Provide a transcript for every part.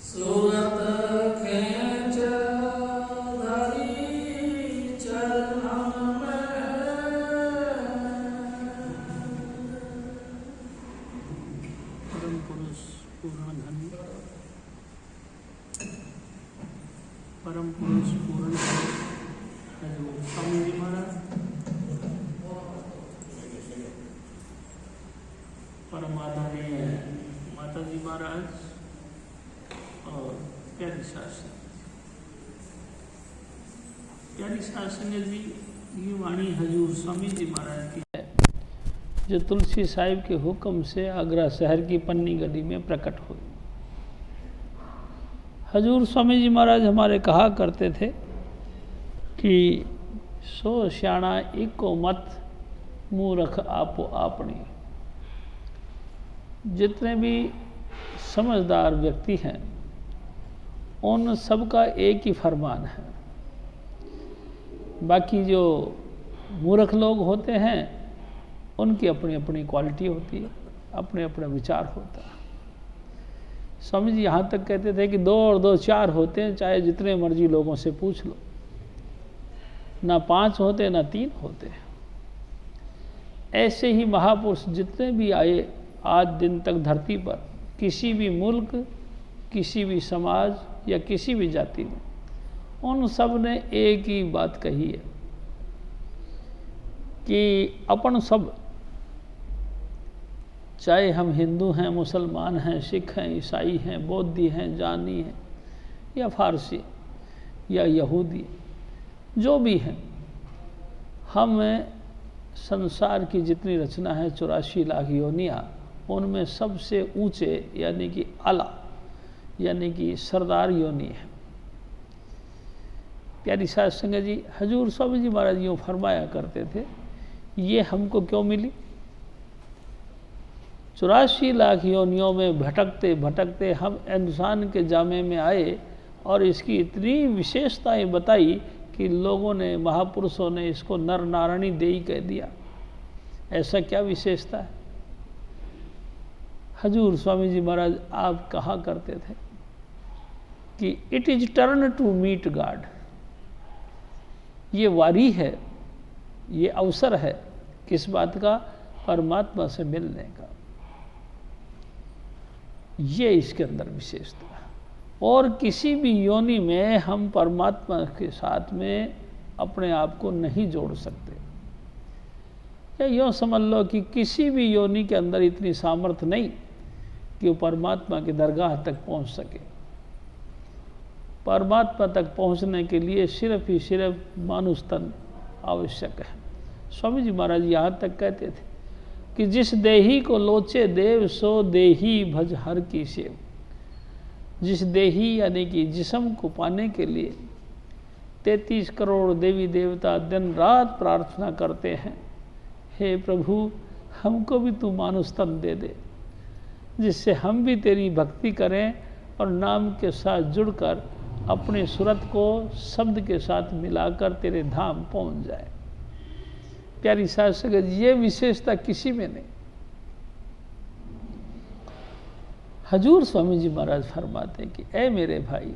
सूरत खेच धरी चरणन में। परम पुरुष पूर्ण धन, परम पुरुष पूर्ण हजूर स्वामी जी महाराज, परम आदरणीय माता जी महाराज और प्यारी शासन, प्यारी शासन जी ये वाणी हजूर स्वामी जी महाराज की है, जो तुलसी साहिब के हुक्म से आगरा शहर की पन्नी गली में प्रकट हुई। हजूर स्वामी जी महाराज हमारे कहा करते थे कि सो श्याणा इको मत मूर्ख आपो आपनी। जितने भी समझदार व्यक्ति हैं उन सबका एक ही फरमान है। बाकी जो मूर्ख लोग होते हैं उनकी अपनी अपनी क्वालिटी होती है, अपने अपने विचार होता है। स्वामी जी यहाँ तक कहते थे कि 2 और 2 4 होते हैं, चाहे जितने मर्जी लोगों से पूछ लो, ना 5 होते ना 3 होते। ऐसे ही महापुरुष जितने भी आए आज दिन तक धरती पर, किसी भी मुल्क, किसी भी समाज या किसी भी जाति में, उन सब ने एक ही बात कही है कि अपन सब, चाहे हम हिंदू हैं, मुसलमान हैं, सिख हैं, ईसाई हैं, बौद्धी हैं, जानी हैं या फारसी या यहूदी, जो भी हैं, हम संसार की जितनी रचना है 84 लाख योनियाँ, उनमें सबसे ऊंचे यानी कि आला यानी कि सरदार योनि है। प्यारी साध संगत जी, हजूर स्वामी जी महाराज यूँ फरमाया करते थे, ये हमको क्यों मिली? 84 लाख योनियों में भटकते भटकते हम इंसान के जामे में आए और इसकी इतनी विशेषताएं बताई कि लोगों ने, महापुरुषों ने इसको नर नारायणी देई कह दिया। ऐसा क्या विशेषता है? हजूर स्वामी जी महाराज आप कहा करते थे कि it is turn to meet God. ये वारी है, ये अवसर है, किस बात का? परमात्मा से मिलने का। ये इसके अंदर विशेषता है। और किसी भी योनि में हम परमात्मा के साथ में अपने आप को नहीं जोड़ सकते। या यूँ समझ लो कि किसी भी योनि के अंदर इतनी सामर्थ्य नहीं कि वो परमात्मा की दरगाह तक पहुंच सके। परमात्मा तक पहुंचने के लिए सिर्फ ही सिर्फ मानुष तन आवश्यक है। स्वामी जी महाराज यहाँ तक कहते थे कि जिस देही को लोचे देव सो देही भज हर की सेव। जिस देही यानी कि जिस्म को पाने के लिए 33 करोड़ देवी देवता दिन रात प्रार्थना करते हैं, हे प्रभु हमको भी तू मानुष तन दे दे, जिससे हम भी तेरी भक्ति करें और नाम के साथ जुड़कर अपने सूरत को शब्द के साथ मिलाकर तेरे धाम पहुंच जाए। प्यारी साध संगत, ये विशेषता किसी में नहीं। हजूर स्वामी जी महाराज फरमाते हैं कि ऐ मेरे भाई,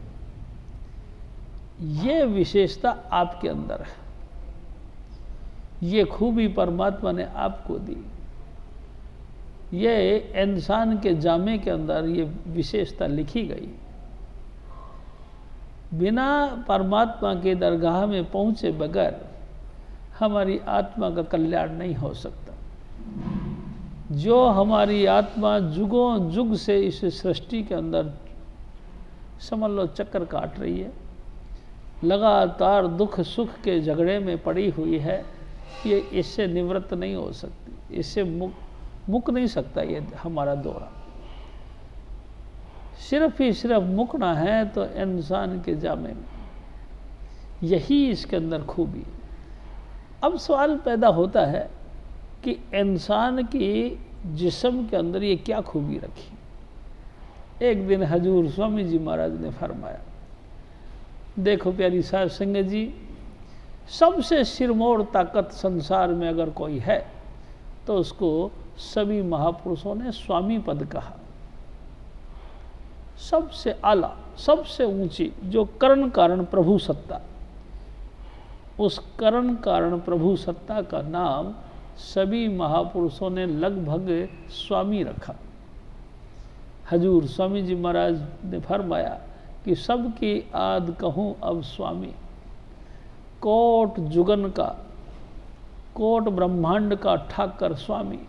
ये विशेषता आपके अंदर है, ये खूबी परमात्मा ने आपको दी। ये इंसान के जामे के अंदर ये विशेषता लिखी गई। बिना परमात्मा के दरगाह में पहुंचे बगैर हमारी आत्मा का कल्याण नहीं हो सकता। जो हमारी आत्मा जुगों जुग से इस सृष्टि के अंदर समझ लो चक्कर काट रही है, लगातार दुख सुख के झगड़े में पड़ी हुई है, ये इससे निवृत्त नहीं हो सकती, इससे मुक नहीं सकता ये हमारा दौरा। सिर्फ ही सिर्फ मुकना है तो इंसान के जामे में, यही इसके अंदर खूबी है। अब सवाल पैदा होता है कि इंसान की जिस्म के अंदर ये क्या खूबी रखी? एक दिन हजूर स्वामी जी महाराज ने फरमाया, देखो प्यारी साध संगत जी, सबसे सिरमौर ताकत संसार में अगर कोई है तो उसको सभी महापुरुषों ने स्वामी पद कहा। सबसे आला सबसे ऊंची जो करण कारण प्रभु सत्ता, उस करण कारण प्रभु सत्ता का नाम सभी महापुरुषों ने लगभग स्वामी रखा। हजूर स्वामी जी महाराज ने फरमाया कि सबकी आद कहूँ अब स्वामी, कोट जुगन का, कोट ब्रह्मांड का ठाकर स्वामी,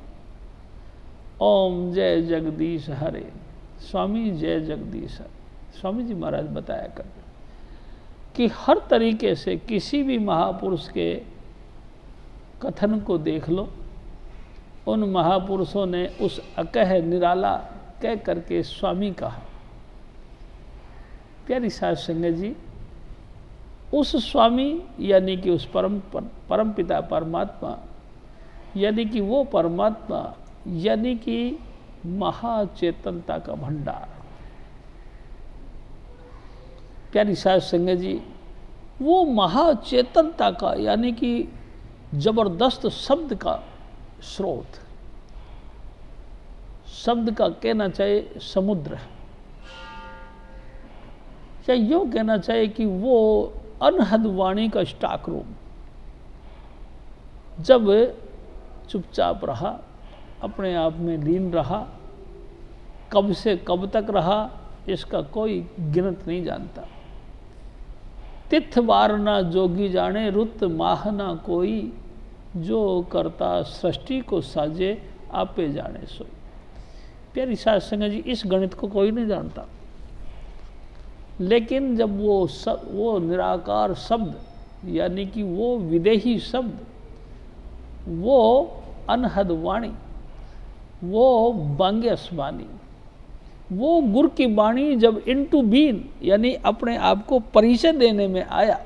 ओम जय जगदीश हरे, स्वामी जय जगदीश हरे। स्वामी जी महाराज बताया करते कि हर तरीके से किसी भी महापुरुष के कथन को देख लो, उन महापुरुषों ने उस अकह निराला कह करके स्वामी कहा। प्यारी साध संगत जी, उस स्वामी यानी कि उस परम पिता परमात्मा, यानी कि वो परमात्मा, यानी कि महाचेतनता का भंडार। प्यारी साध संगत जी, वो महाचेतनता का यानी कि जबरदस्त शब्द का स्रोत, शब्द का कहना चाहिए समुद्र, या यूँ कहना चाहिए कि वो अनहद वाणी का स्टॉक रूम, जब चुपचाप रहा, अपने आप में लीन रहा, कब से कब तक रहा इसका कोई गिनत नहीं जानता। तिथ बार ना जोगी जाने, रुत माह ना कोई, जो करता सृष्टि को साजे आपे जाने सोई। प्यारी साध संगत जी, इस गणित को कोई नहीं जानता, लेकिन जब वो निराकार शब्द यानी कि वो विदेही शब्द, वो अनहद वाणी, वो बांग्यस वाणी, वो गुर की वाणी जब इनटू बीन यानी अपने आप को परिचय देने में आया,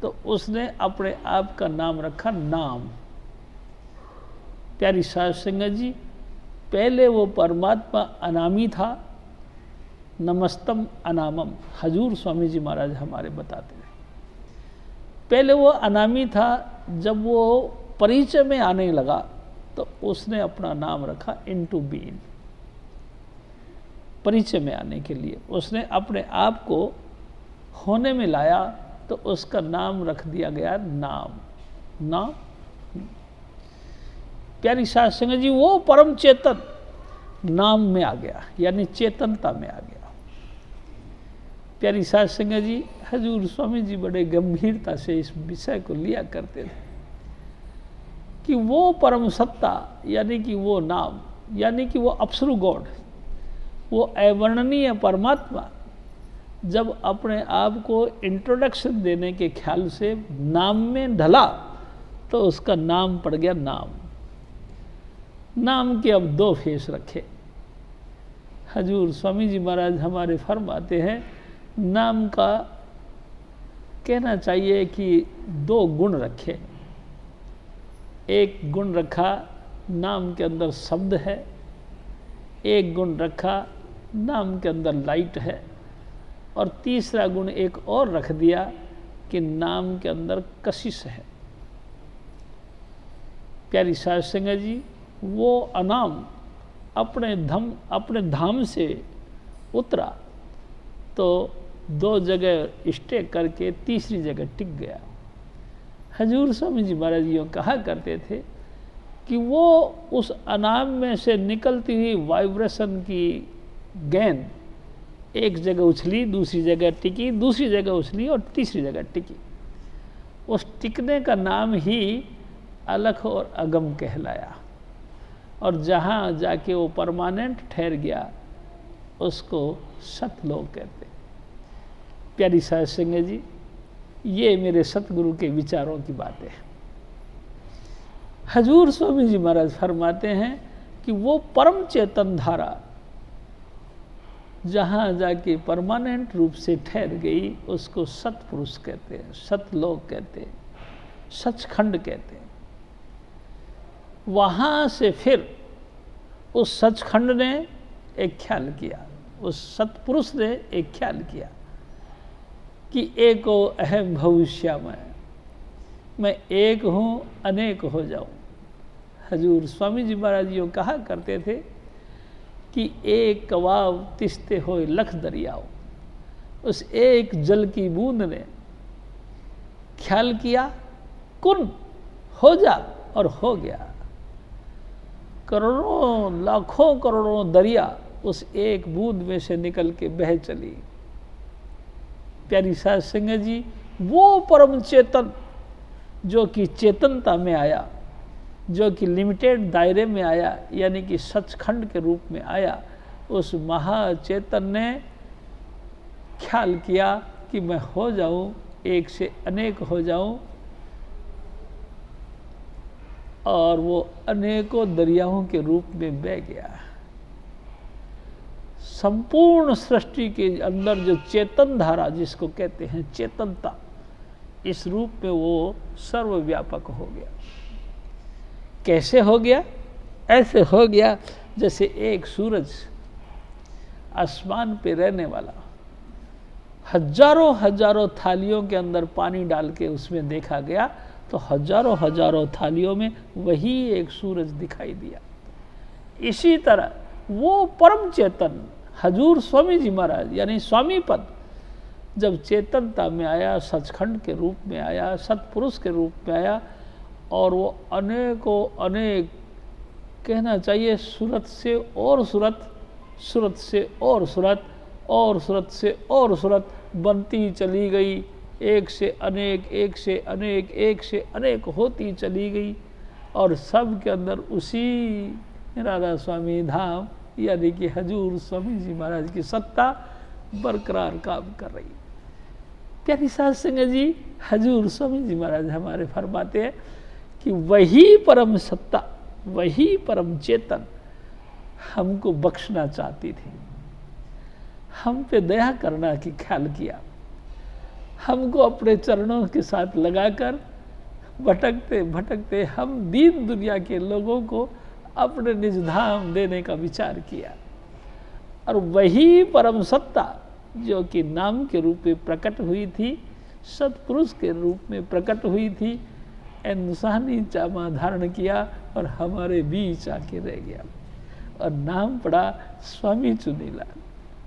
तो उसने अपने आप का नाम रखा नाम। प्यारी साध संगत जी, पहले वो परमात्मा अनामी था, नमस्तम अनामम, हजूर स्वामी जी महाराज हमारे बताते हैं। पहले वो अनामी था, जब वो परिचय में आने लगा तो उसने अपना नाम रखा इनटू बीइंग। परिचय में आने के लिए उसने अपने आप को होने में लाया, तो उसका नाम रख दिया गया नाम। नाम प्यारी साध संगत जी, वो परम चेतन नाम में आ गया, यानी चेतनता में आ गया। प्यारी साध संगत जी, हजूर स्वामी जी बड़े गंभीरता से इस विषय को लिया करते थे कि वो परम सत्ता यानी कि वो नाम, यानी कि वो अप्सरू गॉड, वो अवर्णनीय परमात्मा जब अपने आप को इंट्रोडक्शन देने के ख्याल से नाम में ढला, तो उसका नाम पड़ गया नाम। नाम के अब दो फेस रखे। हजूर स्वामी जी महाराज हमारे फरमाते हैं, नाम का कहना चाहिए कि दो गुण रखे। एक गुण रखा नाम के अंदर शब्द है, एक गुण रखा नाम के अंदर लाइट है, और तीसरा गुण एक और रख दिया कि नाम के अंदर कशिश है। प्यारी साध संगत जी, वो अनाम अपने धाम से उतरा तो दो जगह स्टे करके तीसरी जगह टिक गया। हजूर स्वामी जी महाराज यूँ कहा करते थे कि वो उस अनाम में से निकलती हुई वाइब्रेशन की गेंद एक जगह उछली, दूसरी जगह टिकी, दूसरी जगह उछली और तीसरी जगह टिकी। उस टिकने का नाम ही अलख और अगम कहलाया, और जहाँ जाके वो परमानेंट ठहर गया उसको सतलोक कहते। प्यारी साध संगत जी, ये मेरे सतगुरु के विचारों की बातें हैं। हजूर स्वामी जी महाराज फरमाते हैं कि वो परम चेतन धारा जहाँ जाके परमानेंट रूप से ठहर गई, उसको सतपुरुष कहते हैं, सतलोक कहते हैं, सचखंड कहते हैं। वहाँ से फिर उस सचखंड ने एक ख्याल किया, उस सतपुरुष ने एक ख्याल किया कि एको अहम भविष्यमय, मैं एक हूँ अनेक हो जाऊँ। हजूर स्वामी जी महाराज यूँ कहा करते थे कि एक कवाब तिस्ते होए लख दरियाओ, उस एक जल की बूंद ने ख्याल किया, कुन हो जा, और हो गया। करोड़ों लाखों करोड़ों दरिया उस एक बूंद में से निकल के बह चली। प्यारी साध संगत जी, वो परम चेतन जो कि चेतनता में आया, जो कि लिमिटेड दायरे में आया, यानी कि सचखंड के रूप में आया, उस महाचेतन ने ख्याल किया कि मैं हो जाऊं, एक से अनेक हो जाऊं, और वो अनेकों दरियाओं के रूप में बह गया। संपूर्ण सृष्टि के अंदर जो चेतन धारा जिसको कहते हैं चेतनता, इस रूप में वो सर्वव्यापक हो गया। कैसे हो गया? ऐसे हो गया जैसे एक सूरज आसमान पे रहने वाला, हजारों हजारों थालियों के अंदर पानी डाल के उसमें देखा गया तो हजारों हजारों थालियों में वही एक सूरज दिखाई दिया। इसी तरह वो परम चेतन हजूर स्वामी जी महाराज यानी स्वामी पद जब चेतनता में आया, सचखंड के रूप में आया, सतपुरुष के रूप में आया, और वो अनेकों अनेक कहना चाहिए सूरत से और सूरत, सूरत से और सूरत, और सूरत से और सूरत बनती चली गई, एक से अनेक, एक से अनेक, एक से अनेक होती चली गई, और सब के अंदर उसी राधा स्वामी धाम यानी कि हजूर स्वामी जी महाराज की सत्ता बरकरार काम कर रही। प्यारी साध संगत जी, हजूर स्वामी जी महाराज हमारे फरमाते हैं कि वही परम सत्ता, वही परम चेतन हमको बख्शना चाहती थी, हम पे दया करना की ख्याल किया, हमको अपने चरणों के साथ लगाकर भटकते भटकते हम दीन दुनिया के लोगों को अपने निज धाम देने का विचार किया। और वही परम सत्ता जो कि नाम के रूप में प्रकट हुई थी, सतपुरुष के रूप में प्रकट हुई थी, इंसानी चामा धारण किया और हमारे बीच आके रह गया, और नाम पड़ा स्वामी चुनीलाल।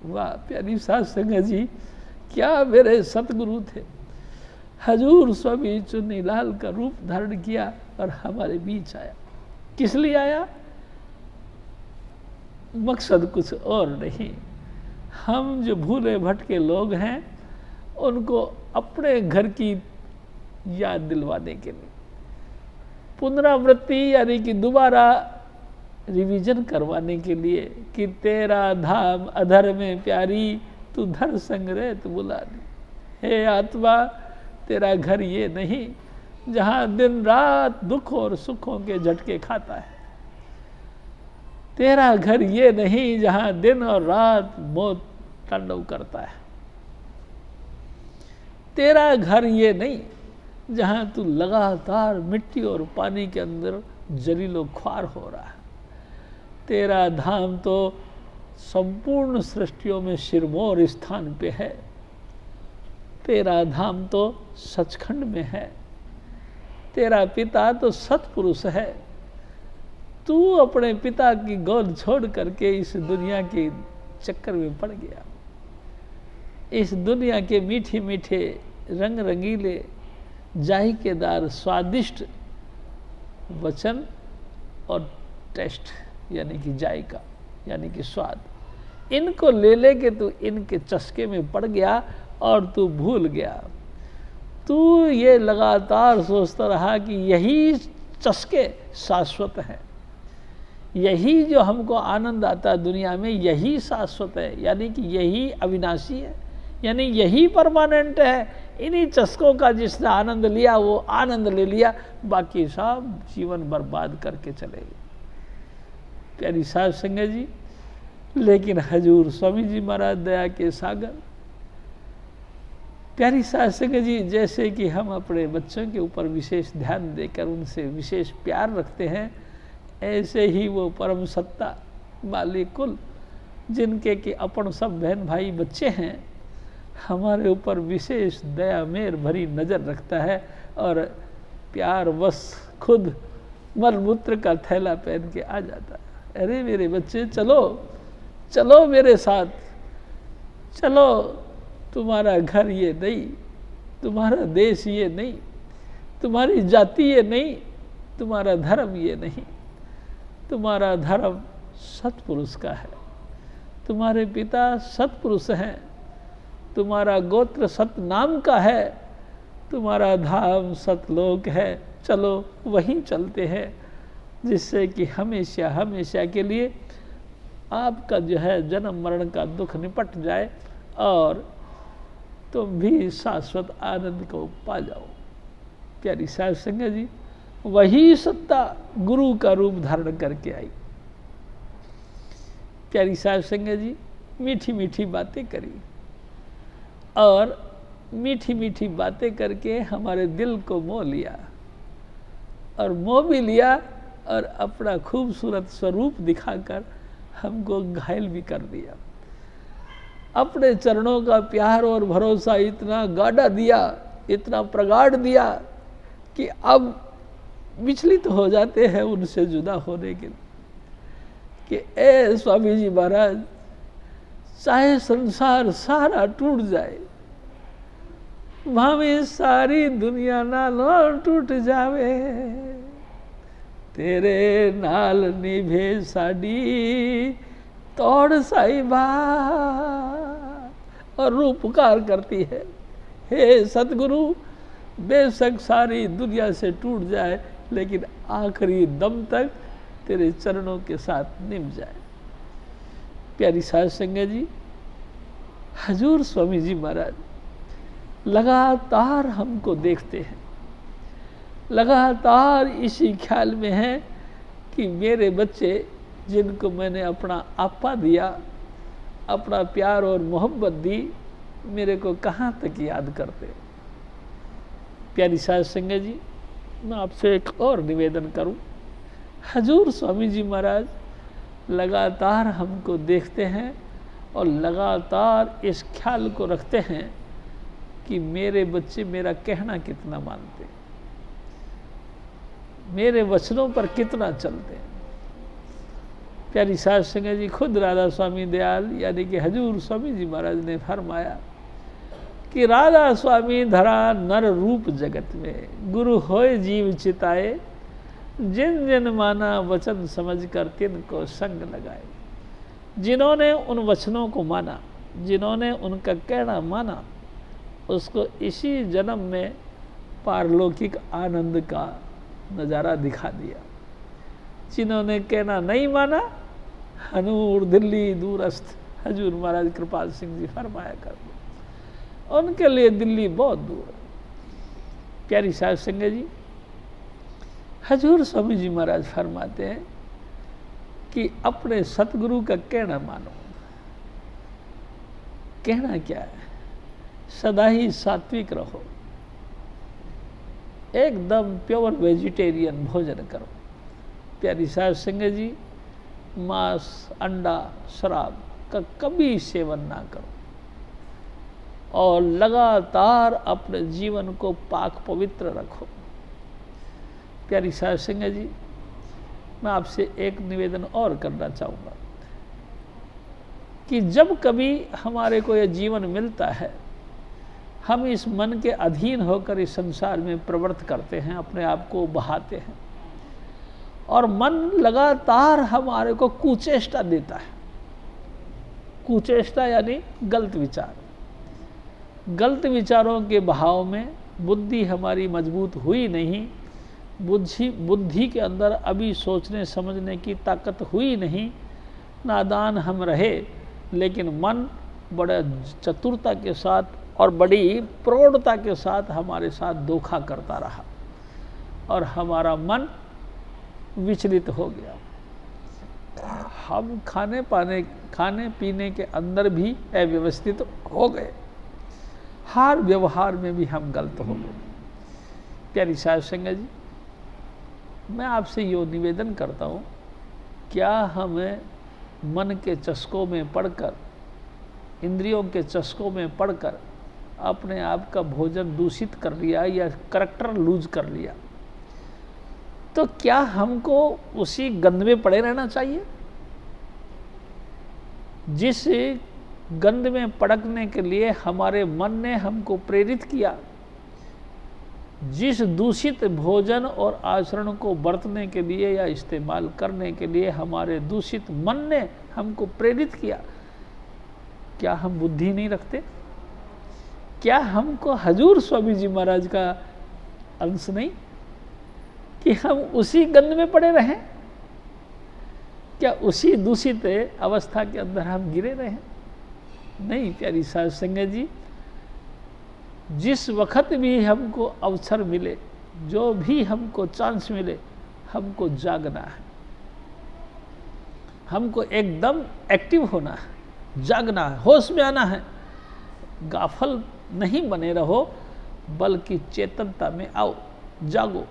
वाह प्यारी साध संगत जी, क्या मेरे सतगुरु थे। हजूर स्वामी चुनीलाल का रूप धारण किया और हमारे बीच आया। किस लिए आया? मकसद कुछ और नहीं, हम जो भूले भटके लोग हैं उनको अपने घर की याद दिलवाने के लिए, पुनरावृत्ति यानी कि दोबारा रिवीजन करवाने के लिए कि तेरा धाम अधर में प्यारी, तू धर संग रे तू बुला ली। हे आत्मा, तेरा घर ये नहीं जहाँ दिन रात दुख और सुखों के झटके खाता है, तेरा घर ये नहीं जहाँ दिन और रात मौत तांडव करता है, तेरा घर ये नहीं जहाँ तू लगातार मिट्टी और पानी के अंदर जलीलो ख्वार हो रहा है, तेरा धाम तो संपूर्ण सृष्टियों में सिरमौर स्थान पे है, तेरा धाम तो सचखंड में है, तेरा पिता तो सतपुरुष है। तू अपने पिता की गोद छोड़ करके इस दुनिया के चक्कर में पड़ गया, इस दुनिया के मीठे मीठे रंग रंगीले जायकेदार स्वादिष्ट वचन और टेस्ट यानी कि जायका यानी कि स्वाद, इनको ले लेके तू इनके चस्के में पड़ गया और तू भूल गया। तू ये लगातार सोचता रहा कि यही चस्के शाश्वत हैं, यही जो हमको आनंद आता है दुनिया में यही शाश्वत है, यानी कि यही अविनाशी है, यानी यही परमानेंट है। इन्हीं चस्कों का जिसने आनंद लिया वो आनंद ले लिया, बाकी सब जीवन बर्बाद करके चले गए। प्यारी साध संगत जी, लेकिन हजूर स्वामी जी महाराज दया के सागर, प्यारी साध संगत जी, जैसे कि हम अपने बच्चों के ऊपर विशेष ध्यान देकर उनसे विशेष प्यार रखते हैं, ऐसे ही वो परम सत्ता मालिक कुल जिनके कि अपन सब बहन भाई बच्चे हैं, हमारे ऊपर विशेष दया मेर भरी नज़र रखता है और प्यार बस खुद मलमूत्र का थैला पहन के आ जाता है। अरे मेरे बच्चे, चलो चलो मेरे साथ, चलो तुम्हारा घर ये नहीं, तुम्हारा देश ये नहीं, तुम्हारी जाति ये नहीं, तुम्हारा धर्म ये नहीं। तुम्हारा धर्म सत्पुरुष का है, तुम्हारे पिता सत्पुरुष हैं, तुम्हारा गोत्र सतनाम का है, तुम्हारा धाम सतलोक है। चलो वहीं चलते हैं, जिससे कि हमेशा हमेशा के लिए आपका जो है जन्म मरण का दुख निपट जाए और तुम भी शाश्वत आनंद को पा जाओ। प्यारी साध संगत जी, वही सत्ता गुरु का रूप धारण करके आई। प्यारी साध संगत जी, मीठी मीठी बातें करी और मीठी मीठी बातें करके हमारे दिल को मोह लिया और मोह भी लिया और अपना खूबसूरत स्वरूप दिखाकर हमको घायल भी कर दिया। अपने चरणों का प्यार और भरोसा इतना गाढ़ा दिया, इतना प्रगाढ़ दिया कि अब विचलित हो जाते हैं उनसे जुदा होने के लिए कि ए स्वामी जी महाराज, चाहे संसार सारा टूट जाए, भावे सारी दुनिया नाल टूट जावे, तेरे नाल निभे साडी तोड़ साहिबा। और रूप पुकार करती है, हे सतगुरु, बेशक सारी दुनिया से टूट जाए लेकिन आखिरी दम तक तेरे चरणों के साथ निभ जाए। प्यारी साध संगत जी, हजूर स्वामी जी महाराज लगातार हमको देखते हैं, लगातार इसी ख्याल में हैं कि मेरे बच्चे जिनको मैंने अपना आपा दिया, अपना प्यार और मोहब्बत दी, मेरे को कहाँ तक याद करते। प्यारी साध संगत जी, मैं आपसे एक और निवेदन करूं, हजूर स्वामी जी महाराज लगातार हमको देखते हैं और लगातार इस ख्याल को रखते हैं कि मेरे बच्चे मेरा कहना कितना मानते, मेरे वचनों पर कितना चलते हैं। प्यारी साध संगत जी, खुद राधा स्वामी दयाल यानी कि हजूर स्वामी जी महाराज ने फरमाया कि राधा स्वामी धरा नर रूप जगत में, गुरु होए जीव चिताए, जिन जिन माना वचन समझकर तिनको संग लगाए। जिन्होंने उन वचनों को माना, जिन्होंने उनका कहना माना, उसको इसी जन्म में पारलौकिक आनंद का नज़ारा दिखा दिया। जिन्होंने कहना नहीं माना, हनूर दिल्ली दूरस्थ, हजूर महाराज कृपाल सिंह जी फरमाया कर, उनके लिए दिल्ली बहुत दूर है। प्यारी साध संगत जी, हजूर स्वामी जी महाराज फरमाते हैं कि अपने सतगुरु का कहना मानो। कहना क्या है? सदा ही सात्विक रहो, एकदम प्योर वेजिटेरियन भोजन करो। प्यारी साध संगत जी, मांस, अंडा, शराब का कभी सेवन ना करो और लगातार अपने जीवन को पाक पवित्र रखो। प्यारी साध संगत जी, मैं आपसे एक निवेदन और करना चाहूँगा कि जब कभी हमारे को यह जीवन मिलता है, हम इस मन के अधीन होकर इस संसार में प्रवृत्त करते हैं, अपने आप को बहाते हैं और मन लगातार हमारे को कुचेष्टा देता है। कुचेष्टा यानी गलत विचार। गलत विचारों के बहाव में बुद्धि हमारी मजबूत हुई नहीं, बुद्धि के अंदर अभी सोचने समझने की ताकत हुई नहीं, नादान हम रहे, लेकिन मन बड़े चतुरता के साथ और बड़ी प्रौढ़ता के साथ हमारे साथ धोखा करता रहा और हमारा मन विचलित हो गया। हम खाने पीने के अंदर भी अव्यवस्थित हो गए, हर व्यवहार में भी हम गलत हो गए। प्यारी साध संगत जी, मैं आपसे यो निवेदन करता हूँ, क्या हमें मन के चस्कों में पड़कर, इंद्रियों के चस्कों में पड़कर अपने आप का भोजन दूषित कर लिया या करैक्टर लूज कर लिया, तो क्या हमको उसी गंध में पड़े रहना चाहिए? जिस गंध में पड़कने के लिए हमारे मन ने हमको प्रेरित किया, जिस दूषित भोजन और आचरण को बरतने के लिए या इस्तेमाल करने के लिए हमारे दूषित मन ने हमको प्रेरित किया, क्या हम बुद्धि नहीं रखते? क्या हमको हजूर स्वामी जी महाराज का अंश नहीं कि हम उसी गंध में पड़े रहें? क्या उसी दूषित अवस्था के अंदर हम गिरे रहें? नहीं प्यारी साध संगत जी, जिस वक्त भी हमको अवसर मिले, जो भी हमको चांस मिले, हमको जागना है, हमको एकदम एक्टिव होना है, जागना है, होश में आना है। गाफल नहीं बने रहो, बल्कि चेतनता में आओ, जागो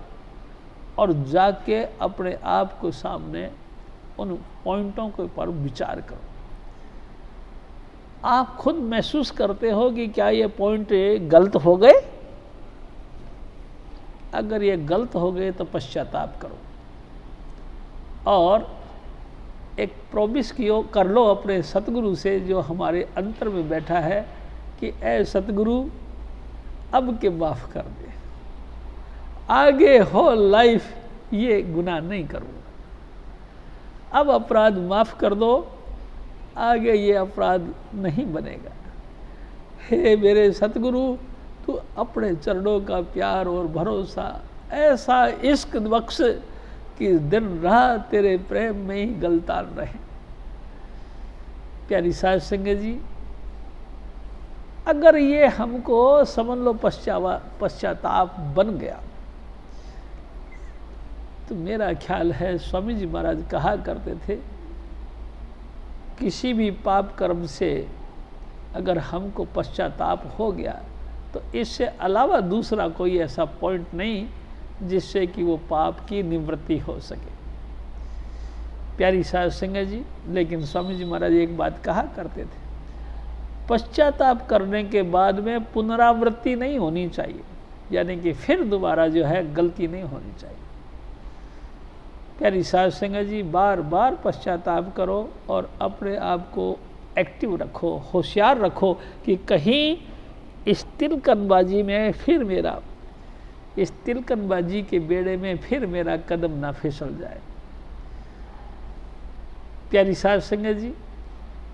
और जाग के अपने आप को सामने उन पॉइंटों के ऊपर विचार करो। आप खुद महसूस करते हो कि क्या ये पॉइंट गलत हो गए? अगर ये गलत हो गए तो पश्चाताप करो और एक प्रॉमिस कर लो अपने सतगुरु से, जो हमारे अंतर में बैठा है, कि ऐ सतगुरु अब के माफ कर दे, आगे हो लाइफ ये गुनाह नहीं करूँगा। अब अपराध माफ कर दो, आगे ये अपराध नहीं बनेगा। हे मेरे सतगुरु, तू अपने चरणों का प्यार और भरोसा ऐसा इश्क बख्श कि दिन रात तेरे प्रेम में ही गलतान रहे। प्यारी साध संगत जी, अगर ये हमको समझ लो पश्चाताप बन गया, तो मेरा ख्याल है स्वामी जी महाराज कहा करते थे, किसी भी पाप कर्म से अगर हमको पश्चाताप हो गया तो इससे अलावा दूसरा कोई ऐसा पॉइंट नहीं जिससे कि वो पाप की निवृत्ति हो सके। प्यारी साध संगत जी, लेकिन स्वामी जी महाराज एक बात कहा करते थे, पश्चाताप करने के बाद में पुनरावृत्ति नहीं होनी चाहिए, यानी कि फिर दोबारा जो है गलती नहीं होनी चाहिए। प्यारी साध संगत जी, बार बार पश्चाताप करो और अपने आप को एक्टिव रखो, होशियार रखो कि कहीं इस तिलकनबाजी में फिर मेरा, इस तिलकनबाजी के बेड़े में फिर मेरा कदम ना फिसल जाए। प्यारी साध संगत जी,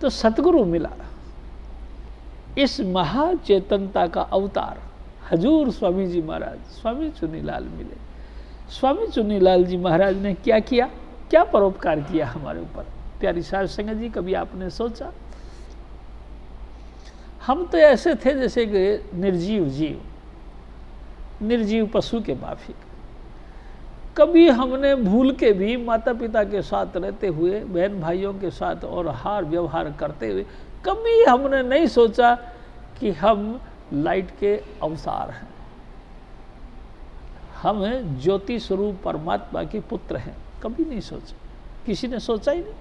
तो सतगुरु मिला, इस महाचेतनता का अवतार हजूर स्वामी जी महाराज, स्वामी चुन्नीलाल मिले। स्वामी चुन्नीलाल जी महाराज ने क्या किया, क्या परोपकार किया हमारे ऊपर? प्यारी साध संगत जी, कभी आपने सोचा? हम तो ऐसे थे जैसे कि निर्जीव जीव, निर्जीव पशु के माफिक। कभी हमने भूल के भी माता पिता के साथ रहते हुए, बहन भाइयों के साथ और हार व्यवहार करते हुए, कभी हमने नहीं सोचा कि हम लाइट के अवतार हैं, हम ज्योति स्वरूप परमात्मा के पुत्र हैं। कभी नहीं सोचा, किसी ने सोचा ही नहीं,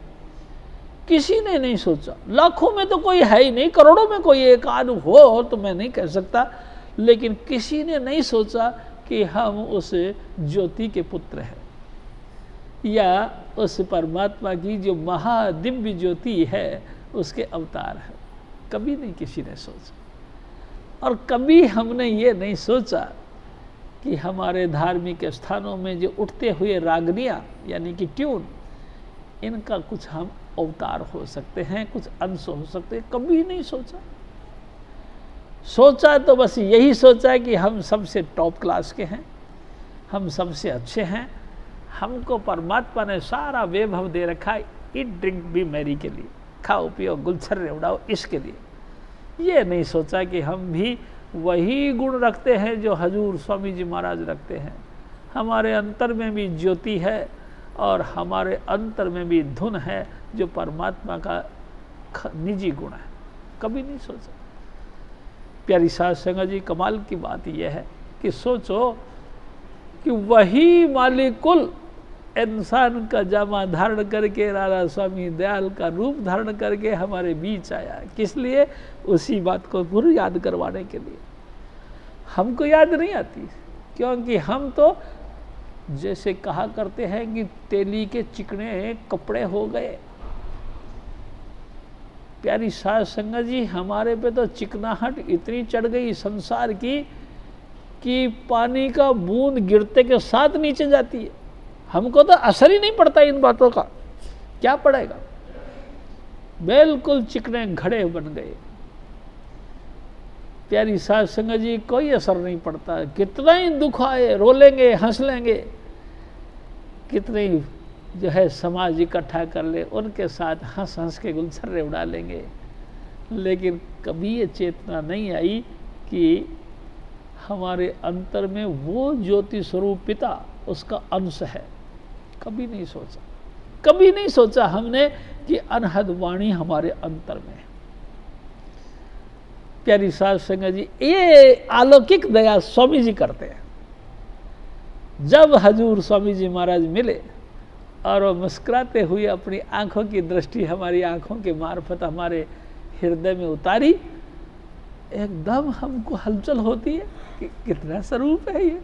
किसी ने नहीं सोचा। लाखों में तो कोई है ही नहीं, करोड़ों में कोई एक आध हो तो मैं नहीं कह सकता, लेकिन किसी ने नहीं सोचा कि हम उस ज्योति के पुत्र हैं या उस परमात्मा की जो महादिव्य ज्योति है उसके अवतार है। कभी नहीं किसी ने सोचा। और कभी हमने ये नहीं सोचा कि हमारे धार्मिक स्थानों में जो उठते हुए रागनियाँ यानी कि ट्यून, इनका कुछ हम अवतार हो सकते हैं, कुछ अंश हो सकते हैं। कभी नहीं सोचा। सोचा तो बस यही सोचा कि हम सबसे टॉप क्लास के हैं, हम सबसे अच्छे हैं, हमको परमात्मा ने सारा वैभव दे रखा है, ईट ड्रिंक भी मैरी के लिए, खाओ पियो गुलछर्रे उड़ाओ इसके लिए। ये नहीं सोचा कि हम भी वही गुण रखते हैं जो हजूर स्वामी जी महाराज रखते हैं। हमारे अंतर में भी ज्योति है और हमारे अंतर में भी धुन है जो परमात्मा का निजी गुण है। कभी नहीं सोचा। प्यारी साध संगत जी, कमाल की बात यह है कि सोचो कि वही मालिक कुल इंसान का जामा धारण करके, राधा स्वामी दयाल का रूप धारण करके हमारे बीच आया। किस लिए? उसी बात को फिर याद करवाने के लिए। हमको याद नहीं आती, क्योंकि हम तो जैसे कहा करते हैं कि तेली के चिकने कपड़े हो गए। प्यारी साध संगत जी, हमारे पे तो चिकनाहट इतनी चढ़ गई संसार की कि पानी का बूंद गिरते के साथ नीचे जाती है। हमको तो असर ही नहीं पड़ता इन बातों का, क्या पड़ेगा। बिल्कुल चिकने घड़े बन गए। प्यारी साध संगत जी, कोई असर नहीं पड़ता। कितना ही दुख आए रो लेंगे, हंस लेंगे, कितने जो है समाज इकट्ठा कर ले, उनके साथ हंस हंस के गुलछर्रे उड़ा लेंगे, लेकिन कभी ये चेतना नहीं आई कि हमारे अंतर में वो ज्योति स्वरूप पिता उसका अंश है। कभी नहीं सोचा, कभी नहीं सोचा हमने कि अनहद वाणी हमारे अंतर में है। प्यारी साध संगत जी, ये अलौकिक दया स्वामी जी करते हैं। जब हजूर स्वामी जी महाराज मिले और वो मुस्कुराते हुए अपनी आंखों की दृष्टि हमारी आंखों के मार्फत हमारे हृदय में उतारी, एकदम हमको हलचल होती है कि कितना स्वरूप है ये,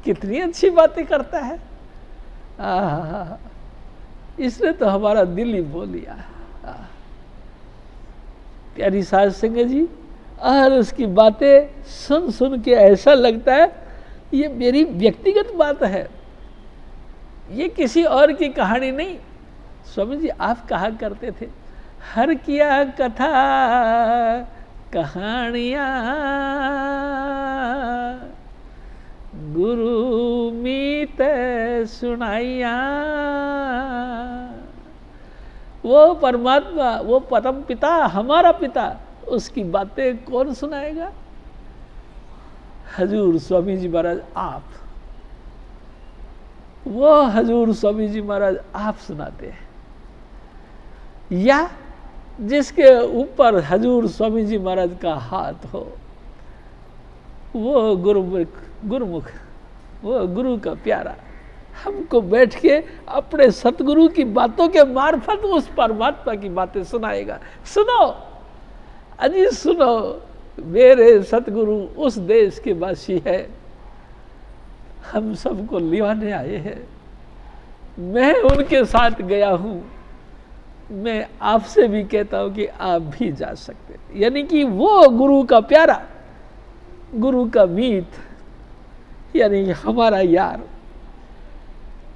कितनी अच्छी बातें करता है। इसने तो हमारा दिल ही बोल लिया। प्यारी साध संगत जी, और उसकी बातें सुन सुन के ऐसा लगता है ये मेरी व्यक्तिगत बात है, ये किसी और की कहानी नहीं। स्वामी जी आप कहा करते थे, हर किया कथा कहानियाँ गुरु मीत सुनाइया। वो परमात्मा, वो परम पिता, हमारा पिता, उसकी बातें कौन सुनाएगा। हजूर स्वामी जी महाराज आप, वो हजूर स्वामी जी महाराज आप सुनाते हैं। या जिसके ऊपर हजूर स्वामी जी महाराज का हाथ हो, वो गुरुमुख, वो गुरु का प्यारा हमको बैठ के अपने सतगुरु की बातों के मार्फत उस परमात्मा की बातें सुनाएगा। सुनो अजी सुनो, मेरे सतगुरु उस देश के वासी है, हम सबको लिवाने आए हैं। मैं उनके साथ गया हूँ, मैं आपसे भी कहता हूँ कि आप भी जा सकते। यानी कि वो गुरु का प्यारा, गुरु का मीत, यानी हमारा यार,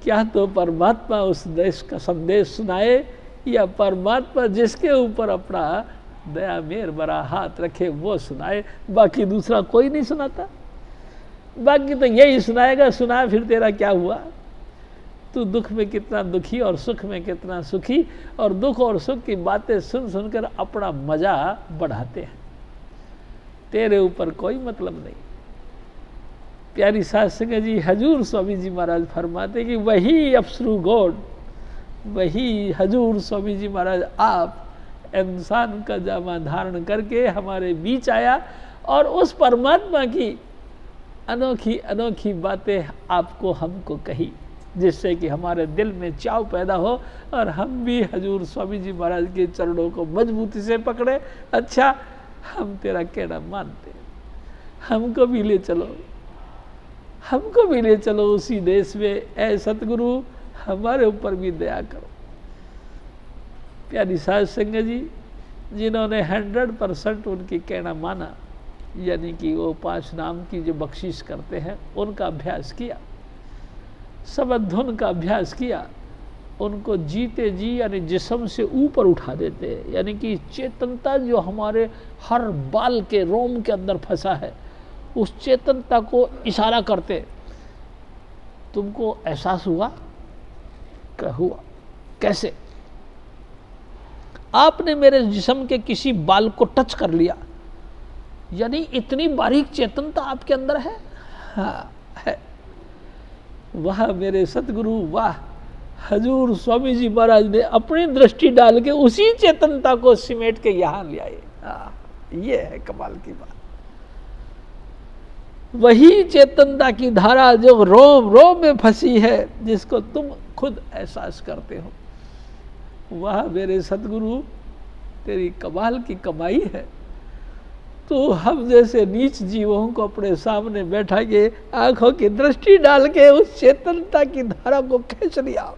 क्या तो परमात्मा उस देश का संदेश सुनाए, या परमात्मा जिसके ऊपर अपना दया मेर बड़ा हाथ रखे वो सुनाए। बाकी दूसरा कोई नहीं सुनाता, बाकी तो यही सुनाएगा, सुना फिर तेरा क्या हुआ, तू दुख में कितना दुखी और सुख में कितना सुखी, और दुख और सुख की बातें सुन सुनकर अपना मजा बढ़ाते हैं। तेरे ऊपर कोई मतलब नहीं। प्यारी साध संगत जी, हजूर स्वामी जी महाराज फरमाते कि वही अफसरू गॉड, वही हजूर स्वामी जी महाराज आप इंसान का जामा धारण करके हमारे बीच आया, और उस परमात्मा की अनोखी अनोखी बातें आपको हमको कही, जिससे कि हमारे दिल में चाव पैदा हो और हम भी हजूर स्वामी जी महाराज के चरणों को मजबूती से पकड़े। अच्छा, हम तेरा कहना मानते, हमको भी ले चलो, हमको भी ले चलो उसी देश में। ऐ सतगुरु, हमारे ऊपर भी दया करो। प्यारी साध संगत जी, जिन्होंने 100% उनकी कहना माना, यानी कि वो 5 नाम की जो बख्शिश करते हैं उनका अभ्यास किया, शब्द धुन का अभ्यास किया, उनको जीते जी यानी जिस्म से ऊपर उठा देते हैं। यानी कि चेतनता जो हमारे हर बाल के रोम के अंदर फंसा है, उस चेतनता को इशारा करते, तुमको एहसास हुआ? क्या हुआ? कैसे? आपने मेरे जिस्म के किसी बाल को टच कर लिया, यानी इतनी बारीक चेतनता आपके अंदर है। हाँ है। वाह मेरे सतगुरु, वाह। हजूर स्वामी जी महाराज ने अपनी दृष्टि डाल के उसी चेतनता को सिमेट के यहाँ ले आए। ये है कमाल की बात। वही चेतनता की धारा जो रोम रोम में फंसी है, जिसको तुम खुद एहसास करते हो। वाह मेरे सतगुरु, तेरी कमाल की कमाई है। तो हम जैसे नीच जीवों को अपने सामने बैठा के आंखों की दृष्टि डाल के उस चेतनता की धारा को खींच लिया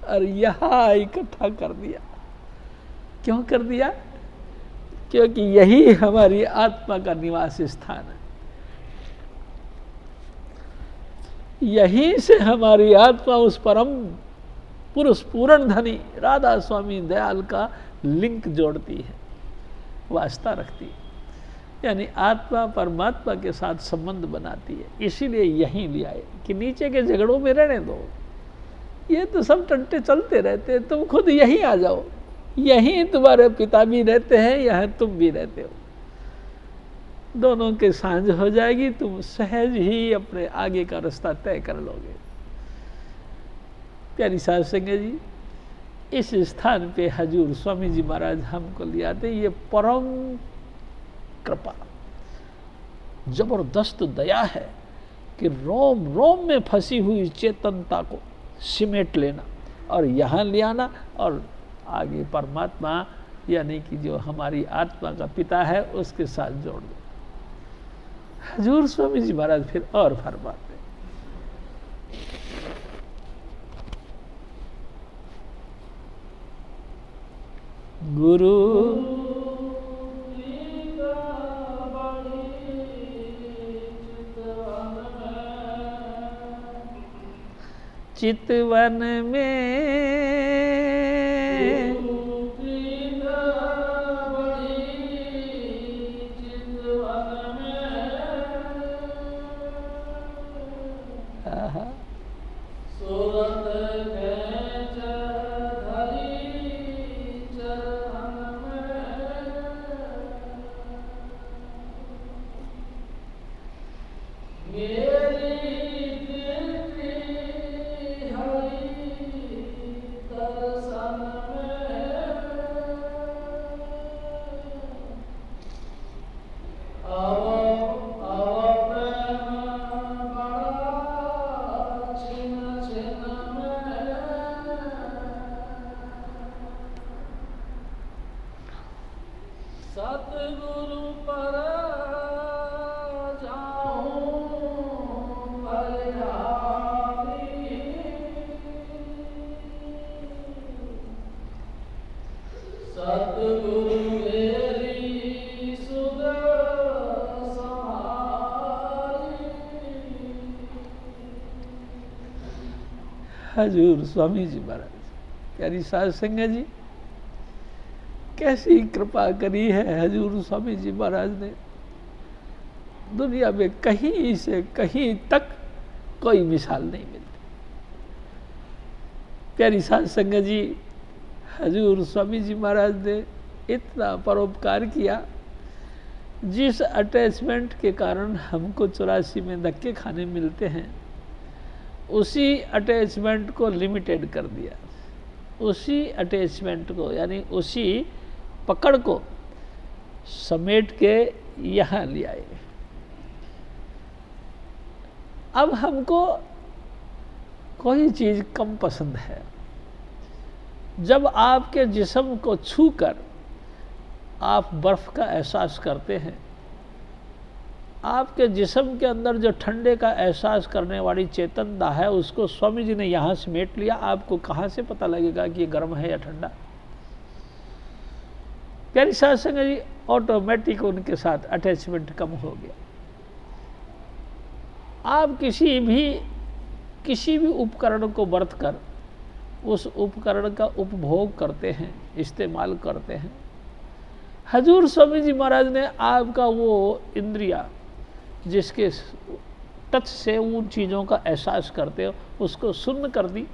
और यहाँ इकट्ठा कर दिया। क्यों कर दिया? क्योंकि यही हमारी आत्मा का निवास स्थान है। यहीं से हमारी आत्मा उस परम पुरुष पूर्ण धनी राधा स्वामी दयाल का लिंक जोड़ती है, वास्ता रखती है, यानी आत्मा परमात्मा के साथ संबंध बनाती है। इसीलिए यहीं ले आए कि नीचे के झगड़ों में रहने दो, ये तो सब टंटे चलते रहते हैं, तुम खुद यहीं आ जाओ, यहीं तुम्हारे पिता भी रहते हैं, यहाँ तुम भी रहते हो, दोनों के सांझ हो जाएगी, तुम सहज ही अपने आगे का रास्ता तय कर लोगे। प्यारी साध संगत जी, इस स्थान पे हजूर स्वामी जी महाराज हमको ले आते। ये परम कृपा, जबरदस्त दया है कि रोम रोम में फंसी हुई चेतनता को सिमेट लेना और यहाँ ले आना और आगे परमात्मा यानी कि जो हमारी आत्मा का पिता है उसके साथ जोड़ दो। हजूर स्वामी जी महाराज फिर और फरमाते, गुरु चितवन में सतगुरु पर जाऊं बलिहारी, सतगुरु मेरी सुध समारी। हजूर स्वामी जी महाराज, प्यारी साध संगत जी, कैसी कृपा करी है हजूर स्वामी जी महाराज ने। दुनिया में कहीं से कहीं तक कोई मिसाल नहीं मिलती। प्यारी साध संगत जी, हजूर स्वामी जी महाराज ने इतना परोपकार किया, जिस अटैचमेंट के कारण हमको 84 में धक्के खाने मिलते हैं, उसी अटैचमेंट को लिमिटेड कर दिया, उसी अटैचमेंट को यानी उसी पकड़ को समेट के यहाँ ले आए। अब हमको कोई चीज़ कम पसंद है। जब आपके जिस्म को छूकर आप बर्फ़ का एहसास करते हैं, आपके जिस्म के अंदर जो ठंडे का एहसास करने वाली चेतनता है, उसको स्वामी जी ने यहाँ समेट लिया। आपको कहाँ से पता लगेगा कि ये गर्म है या ठंडा? प्यारी साध संगत जी, ऑटोमेटिक उनके साथ अटैचमेंट कम हो गया। आप किसी भी उपकरण को बरत कर उस उपकरण का उपभोग करते हैं, इस्तेमाल करते हैं। हजूर स्वामी जी महाराज ने आपका वो इंद्रिया जिसके टच से उन चीज़ों का एहसास करते हो, उसको शून्य कर दी,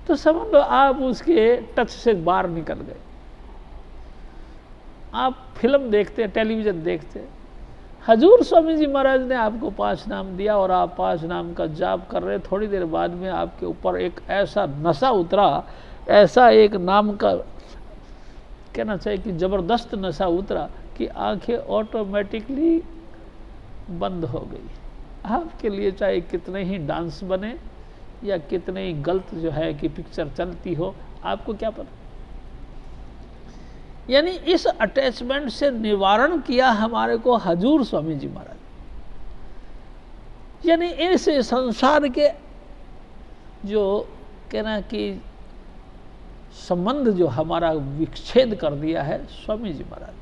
तो समझ लो आप उसके टच से बाहर निकल गए। आप फिल्म देखते हैं, टेलीविज़न देखते हैं, हजूर स्वामी जी महाराज ने आपको 5 नाम दिया और आप 5 नाम का जाप कर रहे, थोड़ी देर बाद में आपके ऊपर एक ऐसा नशा उतरा, ऐसा एक नाम का कहना चाहिए कि ज़बरदस्त नशा उतरा कि आंखें ऑटोमेटिकली बंद हो गई। आपके लिए चाहे कितने ही डांस बने या कितने ही गलत जो है कि पिक्चर चलती हो, आपको क्या पता। यानी इस अटैचमेंट से निवारण किया हमारे को हजूर स्वामी जी महाराज। यानी इस संसार के जो कहना कि संबंध जो हमारा विच्छेद कर दिया है स्वामी जी महाराज।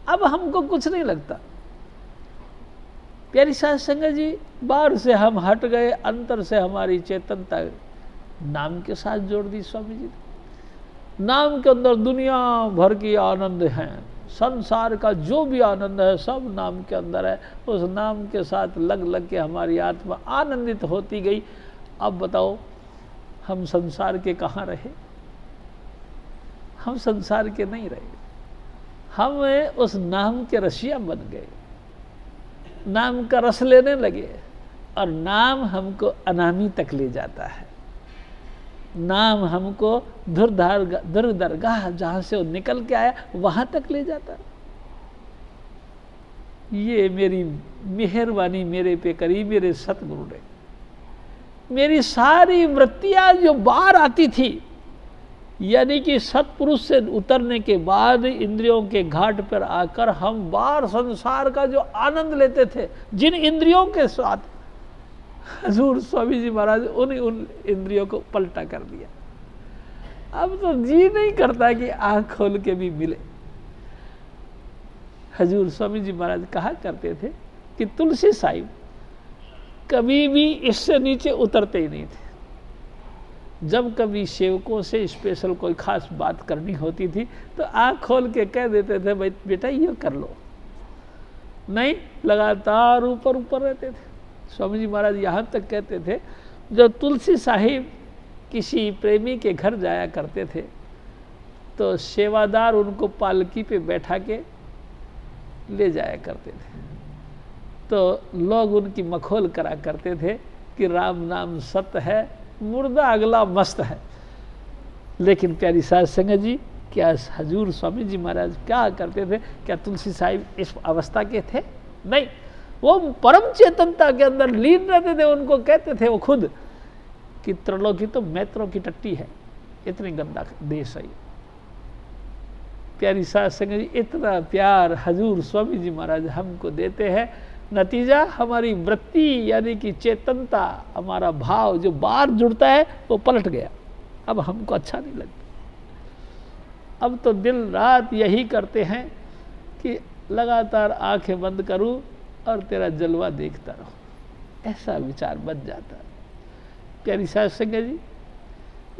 अब हमको कुछ नहीं लगता। प्यारी साध संगत जी, बाहर से हम हट गए, अंतर से हमारी चेतनता नाम के साथ जोड़ दी स्वामी जी ने। नाम के अंदर दुनिया भर की आनंद है, संसार का जो भी आनंद है सब नाम के अंदर है। उस नाम के साथ लग लग के हमारी आत्मा आनंदित होती गई। अब बताओ हम संसार के कहाँ रहे? हम संसार के नहीं रहे, हम उस नाम के रसिया बन गए, नाम का रस लेने लगे। और नाम हमको अनामी तक ले जाता है। नाम हमको धुर दरगाह जहाँ से वो निकल के आया वहाँ तक ले जाता है। ये मेरी मेहरबानी मेरे पे करी मेरे सतगुरु ने। मेरी सारी वृत्तियाँ जो बाहर आती थी, यानी कि सतपुरुष से उतरने के बाद इंद्रियों के घाट पर आकर हम बाहर संसार का जो आनंद लेते थे, जिन इंद्रियों के साथ, हजूर स्वामी जी महाराज उन इंद्रियों को पलटा कर दिया। अब तो जी नहीं करता कि आंख खोल के भी मिले। हजूर स्वामी जी महाराज कहा करते थे कि तुलसी साहिब कभी भी इससे नीचे उतरते ही नहीं थे। जब कभी सेवकों से स्पेशल कोई खास बात करनी होती थी तो आंख खोल के कह देते थे, भाई बेटा ये कर लो। नहीं, लगातार ऊपर ऊपर रहते थे। स्वामी जी महाराज यहाँ तक कहते थे, जब तुलसी साहिब किसी प्रेमी के घर जाया करते थे तो सेवादार उनको पालकी पे बैठा के ले जाया करते थे। तो लोग उनकी मखौल करा करते थे कि राम नाम सत्य है, मुर्दा अगला मस्त है। लेकिन प्यारी साध संगत जी, क्या हजूर स्वामी जी महाराज क्या करते थे? क्या तुलसी साहिब इस अवस्था के थे? नहीं, वो परम चेतनता के अंदर लीन रहते थे। उनको कहते थे वो खुद कि त्रिलोकी तो मैत्रों की टट्टी है, इतनी गंदा देश है। प्यारी साध संगत जी, इतना प्यार हजूर स्वामी जी महाराज हमको देते हैं। नतीजा हमारी वृत्ति यानी कि चेतनता, हमारा भाव जो बाहर जुड़ता है वो पलट गया। अब हमको अच्छा नहीं लगता। अब तो दिन रात यही करते हैं कि लगातार आंखें बंद करूं और तेरा जलवा देखता रहूं, ऐसा विचार बन जाता है। प्यारी साध संगत जी,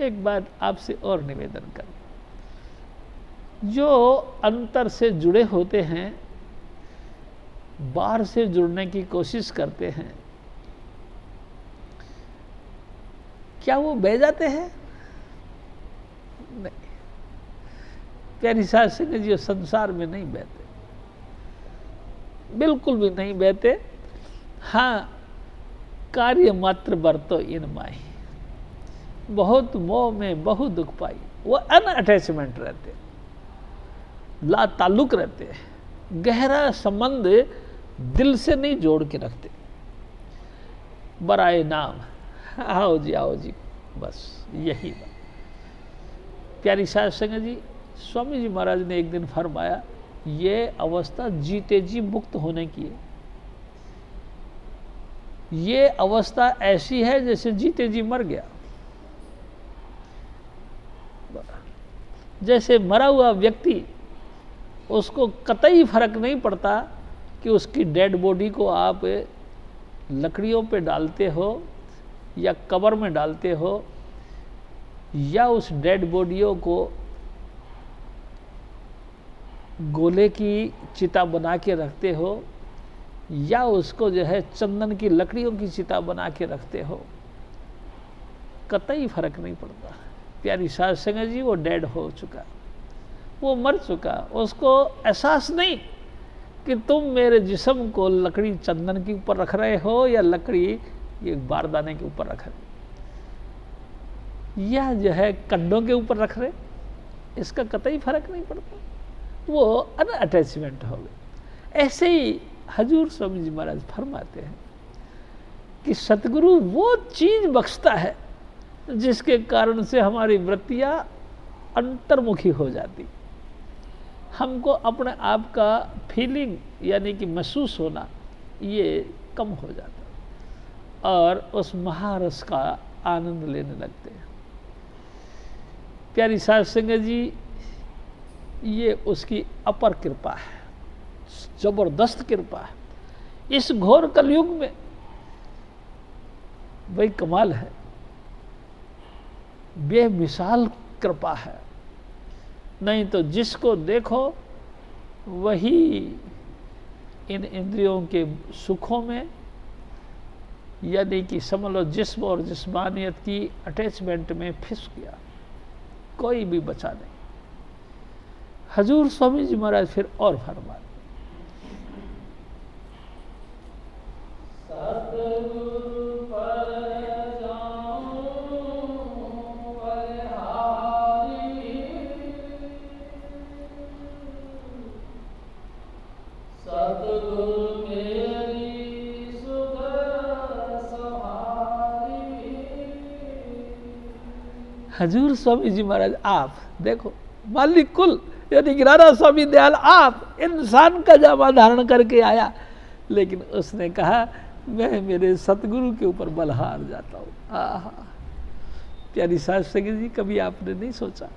एक बात आपसे और निवेदन करूं। जो अंतर से जुड़े होते हैं, बाहर से जुड़ने की कोशिश करते हैं, क्या वो बह जाते हैं? नहीं। प्यारी साध संगत जी, संसार में नहीं बहते, बिल्कुल भी नहीं बहते। हाँ, कार्य मात्र बरतो इन माही, बहुत मोह में बहु दुख पाई। वो अनअटैचमेंट रहते, ला ताल्लुक रहते हैं, गहरा संबंध दिल से नहीं जोड़ के रखते। बराए नाम आओ जी, बस यही बात। प्यारी साध संगत जी, स्वामी जी महाराज ने एक दिन फरमाया, ये अवस्था जीते जी मुक्त होने की है। ये अवस्था ऐसी है जैसे जीते जी मर गया। जैसे मरा हुआ व्यक्ति, उसको कतई फर्क नहीं पड़ता कि उसकी डेड बॉडी को आप लकड़ियों पे डालते हो या कब्र में डालते हो, या उस डेड बॉडियों को गोले की चिता बना के रखते हो, या उसको जो है चंदन की लकड़ियों की चिता बना के रखते हो, कतई फर्क नहीं पड़ता। प्यारी साध संगत जी, वो डेड हो चुका, वो मर चुका। उसको एहसास नहीं कि तुम मेरे जिस्म को लकड़ी चंदन के ऊपर रख रहे हो या लकड़ी ये बारदाने के ऊपर रख रहे, या जो है कंडों के ऊपर रख रहे, इसका कतई फर्क नहीं पड़ता। वो अनअटैचमेंट हो गए। ऐसे ही हजूर स्वामी जी महाराज फरमाते हैं कि सतगुरु वो चीज बख्शता है जिसके कारण से हमारी वृत्तियां अंतर्मुखी हो जाती, हमको अपने आप का फीलिंग यानी कि महसूस होना ये कम हो जाता और उस महारस का आनंद लेने लगते हैं। प्यारी साध संगत जी, ये उसकी अपर कृपा है, जबरदस्त कृपा है। इस घोर कलयुग में वही कमाल है, बेमिसाल कृपा है। नहीं तो जिसको देखो वही इन इंद्रियों के सुखों में, यानी कि समझ लो जिस्म और जिस्मानियत की अटैचमेंट में फिस गया, कोई भी बचा नहीं। हजूर स्वामी जी महाराज फिर और फरमा, हजूर स्वामी जी महाराज आप देखो, मालिक कुल यानी गिरारा स्वामी दयाल आप इंसान का जामा धारण करके आया, लेकिन उसने कहा मैं मेरे सतगुरु के ऊपर बलहार जाता हूँ। आहा, प्यारी साध संगत जी, कभी आपने नहीं सोचा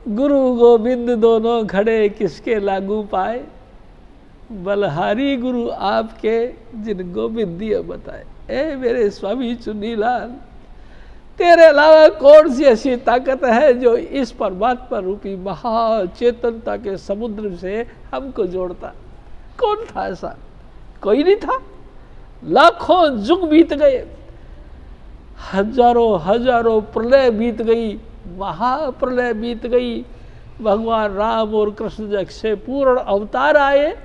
गुरु गोविंद दोनों खड़े किसके लागू पाए, बलहारी गुरु आपके जिन गोविंद दिए बताए। ए मेरे स्वामी चुन्नीलाल, तेरे अलावा कौन सी ऐसी ताकत है जो इस परमात्मा रूपी महाचेतनता के समुद्र से हमको जोड़ता? कौन था ऐसा? कोई नहीं था। लाखों युग बीत गए, हजारों हजारों प्रलय बीत गई, महाप्रलय बीत गई, भगवान राम और कृष्ण जग से पूर्ण अवतार आए,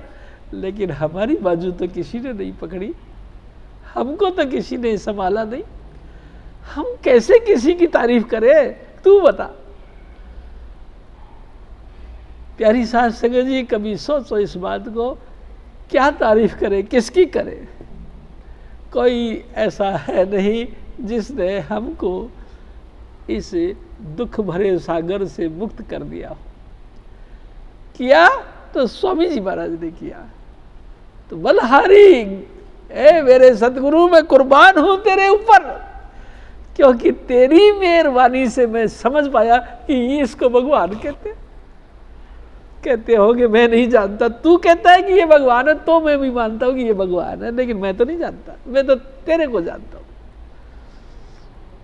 लेकिन हमारी बाजू तो किसी ने नहीं पकड़ी, हमको तो किसी ने संभाला नहीं। हम कैसे किसी की तारीफ करें, तू बता। प्यारी साध संगत जी, कभी सोचो इस बात को, क्या तारीफ करें, किसकी करें? कोई ऐसा है नहीं जिसने हमको इस दुख भरे सागर से मुक्त कर दिया हो। किया तो स्वामी जी महाराज ने किया। तो बलहारी, ए मेरे सतगुरु, मैं कुर्बान हूं तेरे ऊपर, क्योंकि तेरी मेहरबानी से मैं समझ पाया कि इसको भगवान कहते होगे। मैं नहीं जानता, तू कहता है कि ये भगवान है तो मैं भी मानता हूं कि ये भगवान है, लेकिन मैं तो नहीं जानता, मैं तो तेरे को जानता हूं।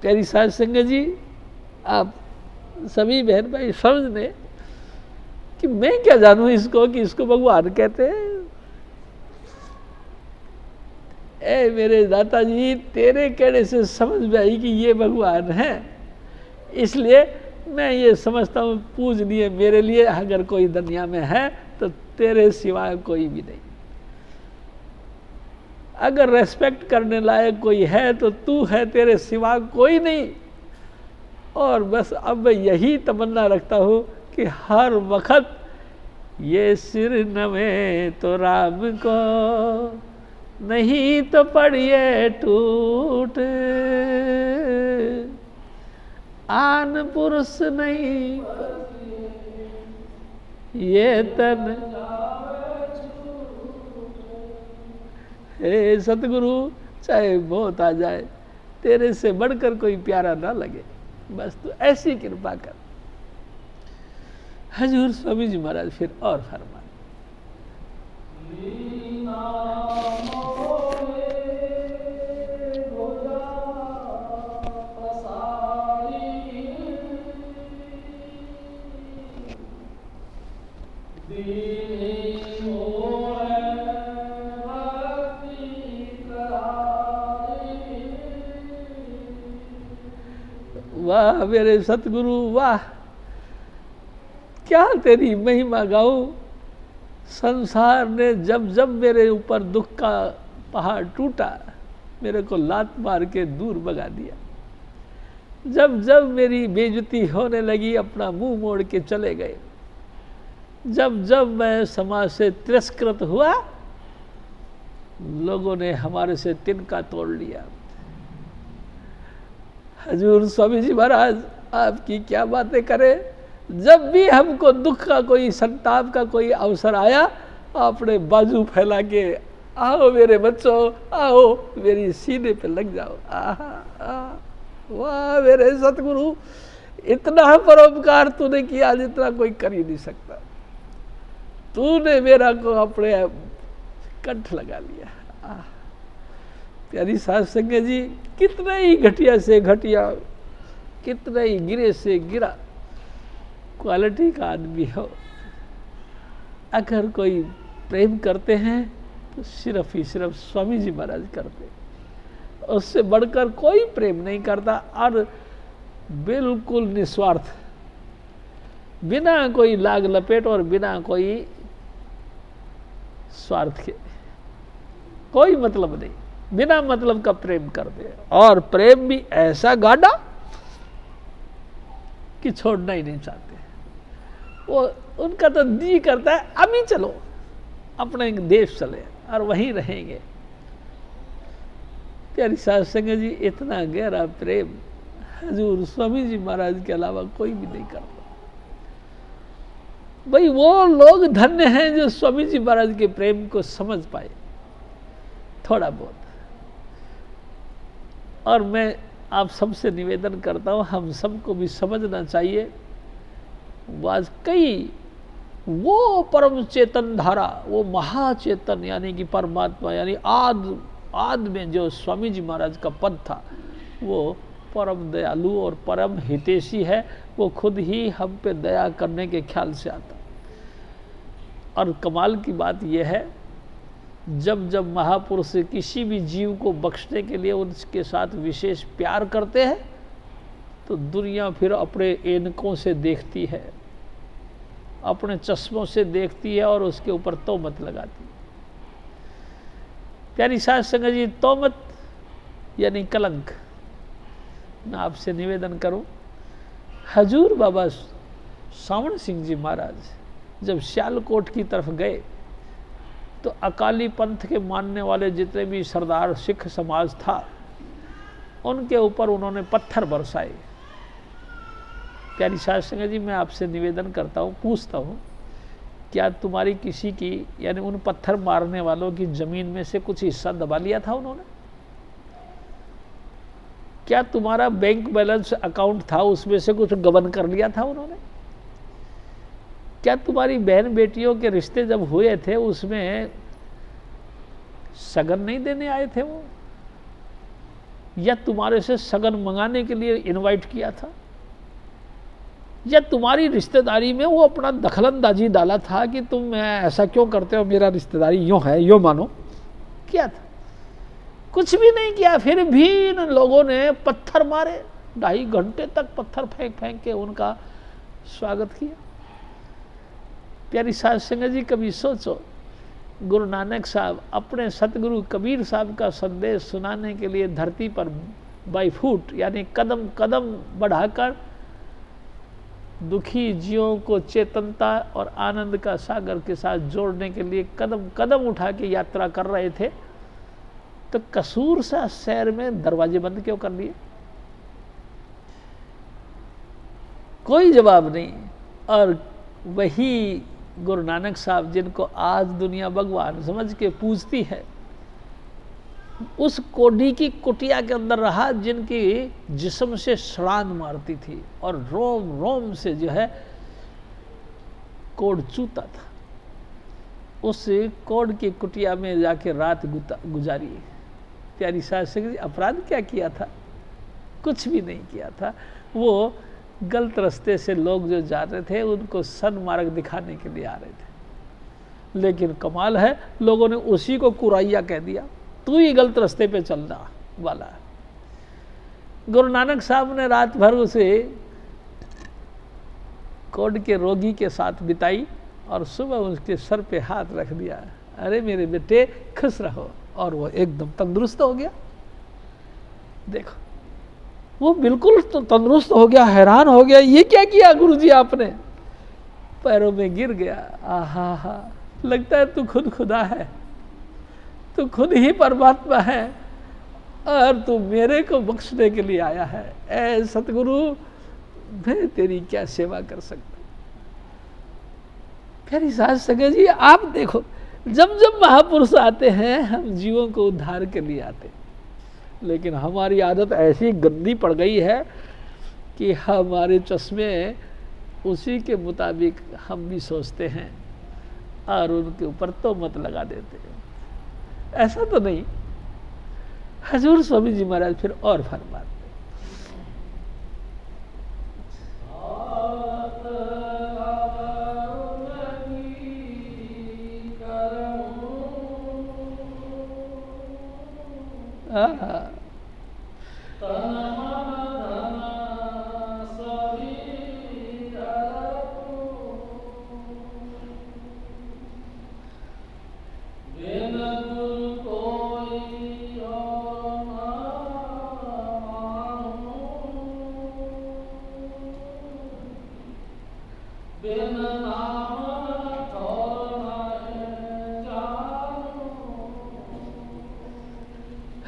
प्यारी साध संगत जी, आप सभी बहन भाई समझ लें कि मैं क्या जानूं इसको कि इसको भगवान कहते हैं। ए मेरे दाता जी, तेरे कहने से समझ में आई कि ये भगवान है, इसलिए मैं ये समझता हूँ पूजनीय मेरे लिए अगर कोई दुनिया में है तो तेरे सिवाय कोई भी नहीं। अगर रेस्पेक्ट करने लायक कोई है तो तू है, तेरे सिवा कोई नहीं। और बस अब मैं यही तमन्ना रखता हूँ कि हर वक्त ये सिर नवे तो राम को, नहीं तो पड़िए टूट, आन पुरुष नहीं ये तन। हे सतगुरु, चाहे मौत आ जाए, तेरे से बढ़कर कोई प्यारा ना लगे, बस तू ऐसी कृपा कर। हजूर स्वामी जी महाराज फिर और फरमाए, वाह मेरे सतगुरु वाह, क्या तेरी महिमा गाऊं। संसार ने जब जब मेरे ऊपर दुख का पहाड़ टूटा, मेरे को लात मार के दूर भगा दिया। जब जब मेरी बेइज्जती होने लगी, अपना मुंह मोड़ के चले गए। जब जब मैं समाज से तिरस्कृत हुआ, लोगों ने हमारे से तिनका तोड़ लिया। हजूर स्वामी जी महाराज आपकी क्या बातें करें। जब भी हमको दुख का कोई संताप का कोई अवसर आया, आपने बाजू फैला के, आओ मेरे बच्चों, आओ मेरी सीने पे लग जाओ। आहा, वाह मेरे सतगुरु, इतना परोपकार तूने किया जितना कोई कर ही नहीं सकता। तूने मेरा को अपने कंठ लगा लिया। प्यारी साध संगत जी, कितने ही घटिया से घटिया, कितने ही गिरे से गिरा क्वालिटी का आदमी हो, अगर कोई प्रेम करते हैं तो सिर्फ ही सिर्फ स्वामी जी महाराज करते, उससे बढ़कर कोई प्रेम नहीं करता, और बिल्कुल निस्वार्थ, बिना कोई लाग लपेट और बिना कोई स्वार्थ के, कोई मतलब नहीं, बिना मतलब का प्रेम करते, और प्रेम भी ऐसा गाढ़ा कि छोड़ना ही नहीं चाहते। वो उनका तो जी करता है अभी चलो अपने देश चले और वहीं रहेंगे। प्यारी साध संगत जी, इतना गहरा प्रेम हजूर स्वामी जी महाराज के अलावा कोई भी नहीं करता। भाई वो लोग धन्य हैं जो स्वामी जी महाराज के प्रेम को समझ पाए थोड़ा बहुत। और मैं आप सबसे निवेदन करता हूं, हम सबको भी समझना चाहिए, वाकई वो परम चेतन धारा, वो महाचेतन यानी कि परमात्मा, यानी आद में जो स्वामी जी महाराज का पद था, वो परम दयालु और परम हितैषी है। वो खुद ही हम पे दया करने के ख्याल से आता। और कमाल की बात यह है, जब जब महापुरुष किसी भी जीव को बख्शने के लिए उनके साथ विशेष प्यार करते हैं, तो दुनिया फिर अपने ऐनकों से देखती है, अपने चश्मों से देखती है और उसके ऊपर तोहमत लगाती है। प्यारी साध संगत जी, तोहमत यानी कलंक। मैं आपसे निवेदन करूं, हजूर बाबा सावण सिंह जी महाराज जब सियालकोट की तरफ गए, तो अकाली पंथ के मानने वाले जितने भी सरदार सिख समाज था, उनके ऊपर उन्होंने पत्थर बरसाए। प्यारी साध संगत जी, मैं आपसे निवेदन करता हूँ, पूछता हूँ, क्या तुम्हारी किसी की, यानी उन पत्थर मारने वालों की जमीन में से कुछ हिस्सा दबा लिया था उन्होंने? क्या तुम्हारा बैंक बैलेंस अकाउंट था, उसमें से कुछ गबन कर लिया था उन्होंने? क्या तुम्हारी बहन बेटियों के रिश्ते जब हुए थे, उसमें सगन नहीं देने आए थे वो? या तुम्हारे से सगन मंगाने के लिए इनवाइट किया था? या तुम्हारी रिश्तेदारी में वो अपना दखलंदाजी डाला था कि तुम ऐसा क्यों करते हो, मेरा रिश्तेदारी यूँ है, यूँ मानो? क्या था? कुछ भी नहीं किया। फिर भी इन लोगों ने पत्थर मारे, 2.5 घंटे तक पत्थर फेंक फेंक के उनका स्वागत किया। प्यारी साध संगत जी, कभी सोचो, गुरु नानक साहब अपने सतगुरु कबीर साहब का संदेश सुनाने के लिए धरती पर बाई फुट यानी कदम कदम बढ़ाकर दुखी जीवों को चेतनता और आनंद का सागर के साथ जोड़ने के लिए कदम कदम उठा के यात्रा कर रहे थे, तो कसूर सा शहर में दरवाजे बंद क्यों कर लिए? कोई जवाब नहीं। और वही गुरु नानक साहब, जिनको आज दुनिया भगवान समझ के पूजती है, उस कोढ़ी की कुटिया के अंदर रहा, जिनकी जिस्म से छलांग मारती थी और रोम रोम से जो है कोढ़ चूता था। उस कोढ़ की कुटिया में जाके रात गुजारी। प्यारी साध संगत जी, अपराध क्या किया था? कुछ भी नहीं किया था। वो गलत रास्ते से लोग जो जा रहे थे, उनको सन्मार्ग दिखाने के लिए आ रहे थे। लेकिन कमाल है, लोगों ने उसी को कुराइया कह दिया, तू ही गलत रास्ते पे चलना वाला है। गुरु नानक साहब ने रात भर उसे कोढ़ के रोगी के साथ बिताई और सुबह उसके सर पे हाथ रख दिया, अरे मेरे बेटे खुश रहो, और वो एकदम तंदुरुस्त हो गया। देखो, वो बिल्कुल तंदुरुस्त हो गया, हैरान हो गया, ये क्या किया गुरुजी आपने? पैरों में गिर गया। आहा हा, लगता है तू खुद खुदा है, तू खुद ही परमात्मा है और तू मेरे को बख्शने के लिए आया है। ऐ सतगुरु, मैं तेरी क्या सेवा कर सकता? प्यारी साध संगत जी, आप देखो, जब जब महापुरुष आते हैं, हम जीवों को उद्धार के लिए आते हैं, लेकिन हमारी आदत ऐसी गंदी पड़ गई है कि हमारे चश्मे उसी के मुताबिक हम भी सोचते हैं और उनके ऊपर तो मत लगा देते हैं। ऐसा तो नहीं। हजूर स्वामी जी महाराज फिर और फरमाते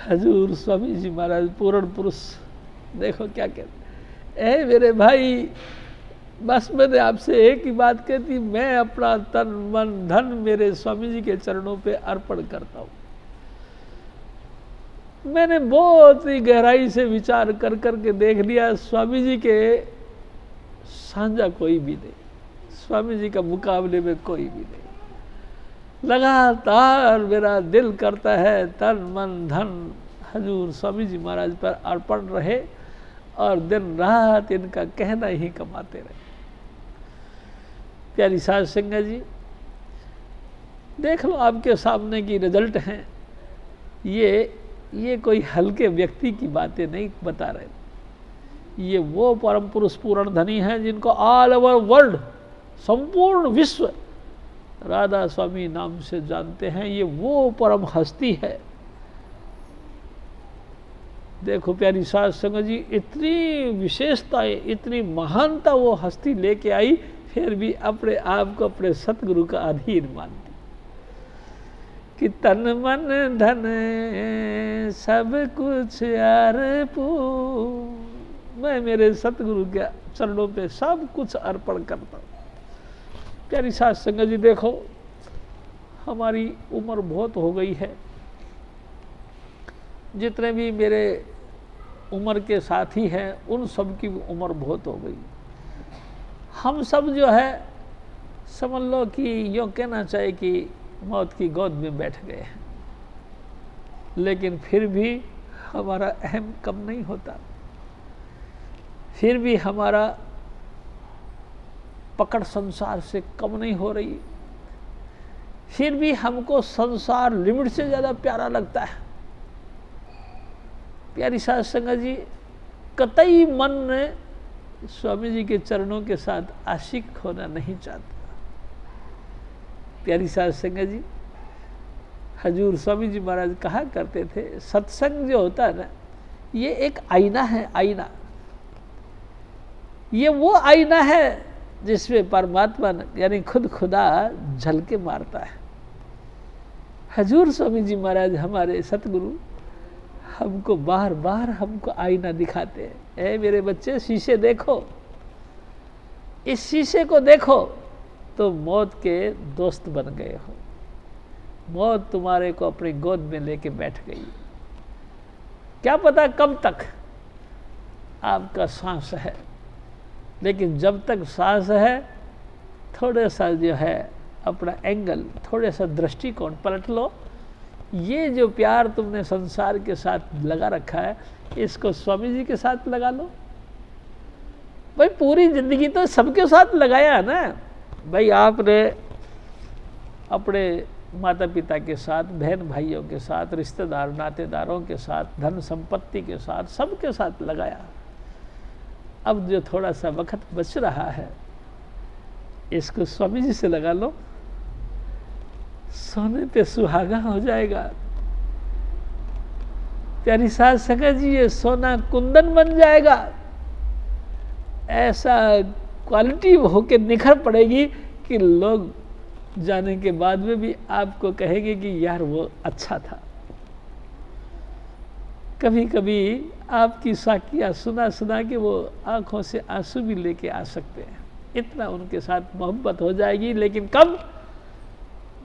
हजूर स्वामी जी महाराज पूर्ण पुरुष देखो क्या कहते। ए मेरे भाई, बस मैंने आपसे एक ही बात कहती, मैं अपना तन मन धन मेरे स्वामी जी के चरणों पे अर्पण करता हूँ। मैंने बहुत ही गहराई से विचार कर करके देख लिया, स्वामी जी के साझा कोई भी नहीं, स्वामी जी का मुकाबले में कोई भी नहीं। लगातार मेरा दिल करता है तन मन धन हजूर स्वामी जी महाराज पर अर्पण रहे और दिन रात इनका कहना ही कमाते रहे। प्यारी साध संगत जी, देख लो आपके सामने की रिजल्ट हैं। ये कोई हल्के व्यक्ति की बातें नहीं बता रहे। ये वो परम पुरुष पूर्ण धनी हैं जिनको ऑल ओवर वर्ल्ड, संपूर्ण विश्व राधा स्वामी नाम से जानते हैं। ये वो परम हस्ती है। देखो प्यारी साध संगत जी, इतनी विशेषताएं, इतनी महानता वो हस्ती लेके आई, फिर भी अपने आप को अपने सतगुरु का अधीन मानती कि तन मन धन सब कुछ अर्पू, मैं मेरे सतगुरु के चरणों पे सब कुछ अर्पण करता हूँ। प्यारी साध संगत जी, देखो हमारी उम्र बहुत हो गई है। जितने भी मेरे उम्र के साथी हैं उन सब की उम्र बहुत हो गई। हम सब जो है समझ लो कि यूँ कहना चाहिए कि मौत की गोद में बैठ गए हैं, लेकिन फिर भी हमारा अहम कम नहीं होता, फिर भी हमारा पकड़ संसार से कम नहीं हो रही, फिर भी हमको संसार लिमिट से ज़्यादा प्यारा लगता है। प्यारी साध संगत जी, कतई मन ने स्वामी जी के चरणों के साथ आशिक होना नहीं चाहता। प्यारी साध संगत जी, हजूर स्वामी जी महाराज कहा करते थे, सत्संग जो होता है ना, ये एक आईना है। आईना, ये वो आईना है जिसमें परमात्मा यानी खुद खुदा झलके मारता है। हजूर स्वामी जी महाराज हमारे सतगुरु हमको बार बार हमको आईना दिखाते हैं। ए मेरे बच्चे, शीशे देखो, इस शीशे को देखो तो मौत के दोस्त बन गए हो। मौत तुम्हारे को अपनी गोद में लेके बैठ गई। क्या पता कब तक आपका सांस है, लेकिन जब तक सांस है थोड़ा सा जो है अपना एंगल, थोड़ा सा दृष्टिकोण पलट लो। ये जो प्यार तुमने संसार के साथ लगा रखा है, इसको स्वामी जी के साथ लगा लो। भाई पूरी जिंदगी तो सबके साथ लगाया है ना। भाई आपने अपने माता पिता के साथ, बहन भाइयों के साथ, रिश्तेदार नातेदारों के साथ, धन संपत्ति के साथ, सबके साथ लगाया। अब जो थोड़ा सा वक्त बच रहा है, इसको स्वामी जी से लगा लो, सोने पे सुहागा हो जाएगा। प्यारी साध संगत जी, ये सोना कुंदन बन जाएगा। ऐसा क्वालिटी होके निखर पड़ेगी कि लोग जाने के बाद में भी आपको कहेंगे कि यार वो अच्छा था। कभी कभी आपकी साकियाँ सुना सुना के वो आंखों से आंसू भी लेके आ सकते हैं। इतना उनके साथ मोहब्बत हो जाएगी। लेकिन कब?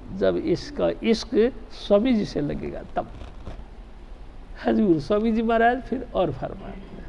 जब इसका इश्क स्वामी जी से लगेगा तब। हजूर स्वामी जी महाराज फिर और फरमाते हैं,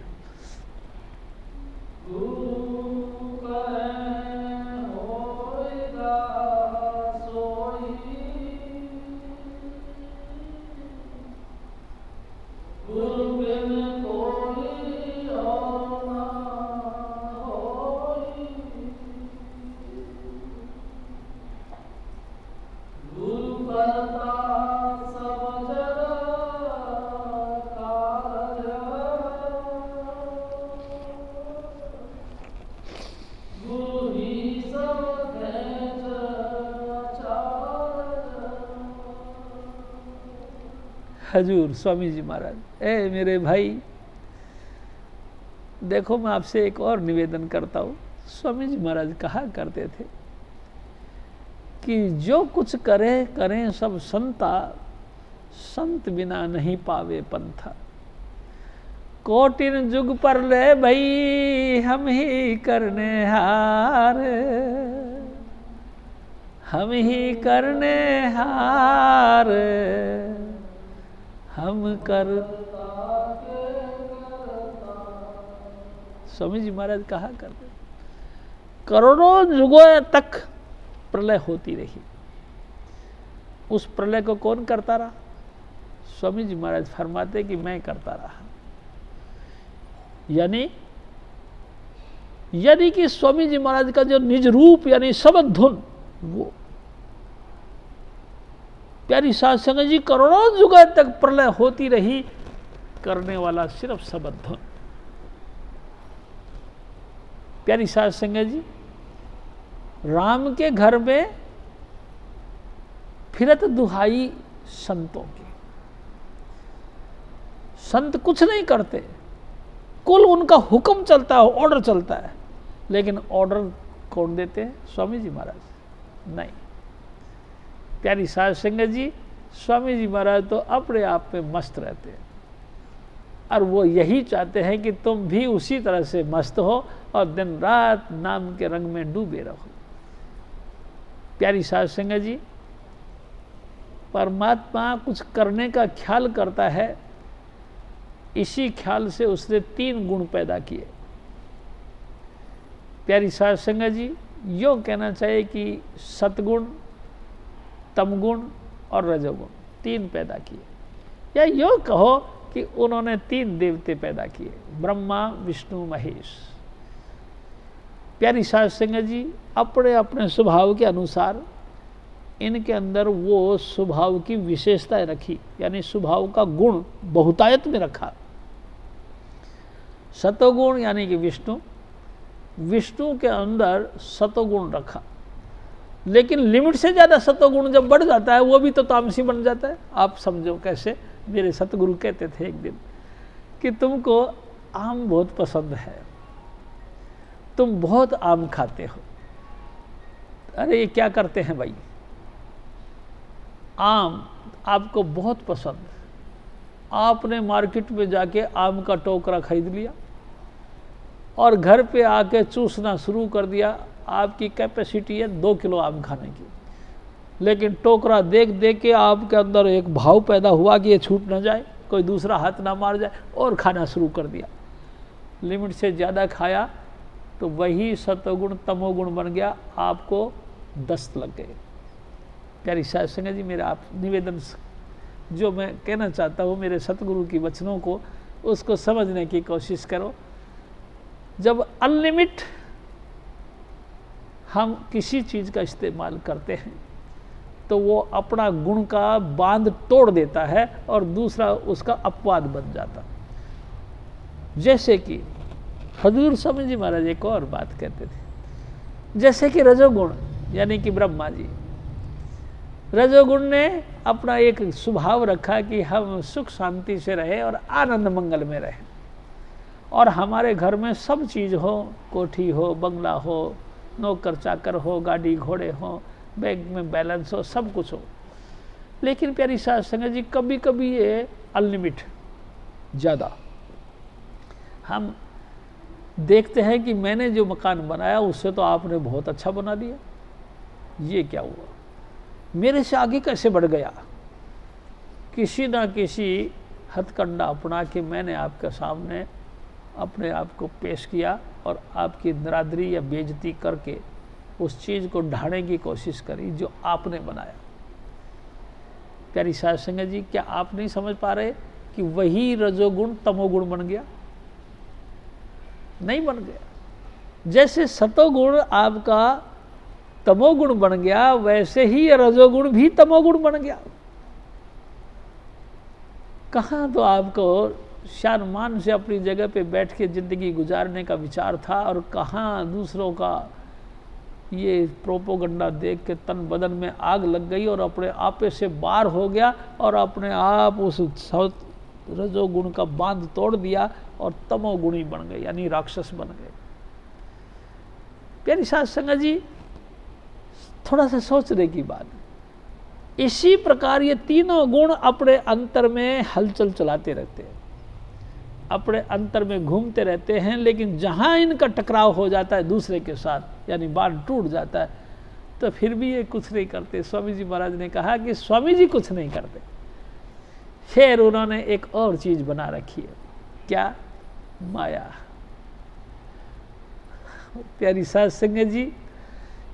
हजूर स्वामी जी महाराज, ए मेरे भाई, देखो मैं आपसे एक और निवेदन करता हूँ। स्वामी जी महाराज कहा करते थे कि जो कुछ करे करें सब संता, संत बिना नहीं पावे पंथा। कोटिन जुग पर ले भई हम ही करने हार, हम ही करने हार, हम कर। स्वामी जी महाराज कहा करते, करोड़ों युगों तक प्रलय होती रही। उस प्रलय को कौन करता रहा? स्वामी जी महाराज फरमाते कि मैं करता रहा। यानी यदि कि स्वामी जी महाराज का जो निज रूप यानी शब्द धुन, वो प्यारी साध संगत जी करोड़ों युगों तक प्रलय होती रही, करने वाला सिर्फ शब्द धुन। प्यारी साध संगत जी, राम के घर में फिरत दुहाई संतों की। संत कुछ नहीं करते, कुल उनका हुक्म चलता है, ऑर्डर चलता है, लेकिन ऑर्डर कौन देते हैं? स्वामी जी महाराज नहीं। प्यारी साध संगत जी, स्वामी जी महाराज तो अपने आप में मस्त रहते हैं, और वो यही चाहते हैं कि तुम भी उसी तरह से मस्त हो और दिन रात नाम के रंग में डूबे रहो। प्यारी साध संगत जी, परमात्मा कुछ करने का ख्याल करता है, इसी ख्याल से उसने 3 गुण पैदा किए। प्यारी साध संगत जी, यूँ कहना चाहिए कि सतगुण, तमगुण और रजोगुण 3 पैदा किए, या यूँ कहो कि उन्होंने 3 देवते पैदा किए, ब्रह्मा विष्णु महेश। प्यारी साध संगत जी, अपने अपने स्वभाव के अनुसार इनके अंदर वो स्वभाव की विशेषताएं रखी, यानी स्वभाव का गुण बहुतायत में रखा। सतोगुण यानी कि विष्णु, विष्णु के अंदर सतोगुण रखा, लेकिन लिमिट से ज़्यादा सतोगुण जब बढ़ जाता है वो भी तो तामसी बन जाता है। आप समझो कैसे। मेरे सतगुरु कहते थे एक दिन कि तुमको आम बहुत पसंद है, तुम बहुत आम खाते हो। अरे ये क्या करते हैं भाई, आम आपको बहुत पसंद, आपने मार्केट में जाके आम का टोकरा खरीद लिया और घर पे आके चूसना शुरू कर दिया। आपकी कैपेसिटी है 2 किलो आम खाने की, लेकिन टोकरा देख देख के आपके अंदर एक भाव पैदा हुआ कि ये छूट ना जाए, कोई दूसरा हाथ ना मार जाए, और खाना शुरू कर दिया। लिमिट से ज़्यादा खाया तो वही सतोगुण तमोगुण बन गया, आपको दस्त लग गए। प्यारी साध संगत जी, मेरा आप निवेदन जो मैं कहना चाहता हूँ, मेरे सतगुरु की वचनों को उसको समझने की कोशिश करो। जब अनलिमिट हम किसी चीज़ का इस्तेमाल करते हैं तो वो अपना गुण का बांध तोड़ देता है और दूसरा उसका अपवाद बन जाता। जैसे कि हजूर स्वामी जी महाराज एक और बात कहते थे, जैसे कि रजोगुण यानी कि ब्रह्मा जी, रजोगुण ने अपना एक स्वभाव रखा कि हम सुख शांति से रहे और आनंद मंगल में रहे, और हमारे घर में सब चीज़ हो, कोठी हो, बंगला हो, नौकर चाकर हो, गाड़ी घोड़े हो, बैंक में बैलेंस हो, सब कुछ हो। लेकिन प्यारी साध संगत जी, कभी कभी ये अनलिमिट ज़्यादा हम देखते हैं कि मैंने जो मकान बनाया उससे तो आपने बहुत अच्छा बना दिया, ये क्या हुआ, मेरे से आगे कैसे बढ़ गया। किसी ना किसी हथकंडा अपना के मैंने आपके सामने अपने आप को पेश किया और आपकी नरादरी या बेइज्जती करके उस चीज़ को ढाने की कोशिश करी जो आपने बनाया। प्यारी साध संगत जी, क्या आप नहीं समझ पा रहे कि वही रजोगुण तमोगुण बन गया? नहीं बन गया। जैसे सतोगुण आपका तमोगुण बन गया, वैसे ही रजोगुण भी तमोगुण बन गया। कहाँ तो आपको शान से अपनी जगह पे बैठ के ज़िंदगी गुजारने का विचार था, और कहाँ दूसरों का ये प्रोपोगंडा देख के तन बदन में आग लग गई और अपने आपे से बाहर हो गया और अपने आप उस रजोगुण का बांध तोड़ दिया और तमोगुणी बन गए, यानी राक्षस बन गए। प्यारी साध संगत जी, थोड़ा सा सोचने की बात। इसी प्रकार ये तीनों गुण अपने अंतर में हलचल चलाते रहते हैं, अपने अंतर में घूमते रहते हैं, लेकिन जहां इनका टकराव हो जाता है दूसरे के साथ, यानी बांध टूट जाता है, तो फिर भी ये कुछ नहीं करते। स्वामी जी महाराज ने कहा कि स्वामी जी कुछ नहीं करते। फिर उन्होंने एक और चीज बना रखी है, क्या? माया। प्यारी साध संगत जी,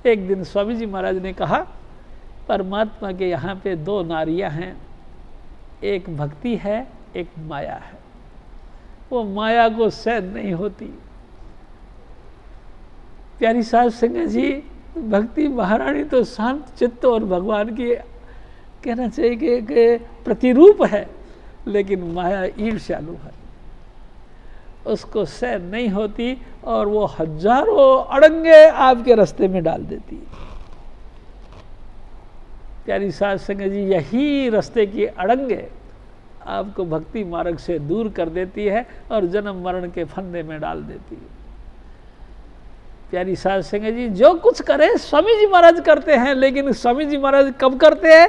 एक दिन स्वामी जी महाराज ने कहा परमात्मा के यहाँ पे दो नारियां हैं, एक भक्ति है, एक माया है। वो माया को सहन नहीं होती। प्यारी साध संगत जी, भक्ति महारानी तो शांत चित्त और भगवान की कहना चाहिए कि एक प्रतिरूप है, लेकिन माया ईर्ष्यालु है, उसको सहन नहीं होती और वो हजारों अड़ंगे आपके रास्ते में डाल देती है। प्यारी साध संगत जी, यही रास्ते की अड़ंगे आपको भक्ति मार्ग से दूर कर देती है और जन्म मरण के फंदे में डाल देती है। प्यारी साध संगत जी, जो कुछ करे स्वामी जी महाराज करते हैं, लेकिन स्वामी जी महाराज कब करते हैं?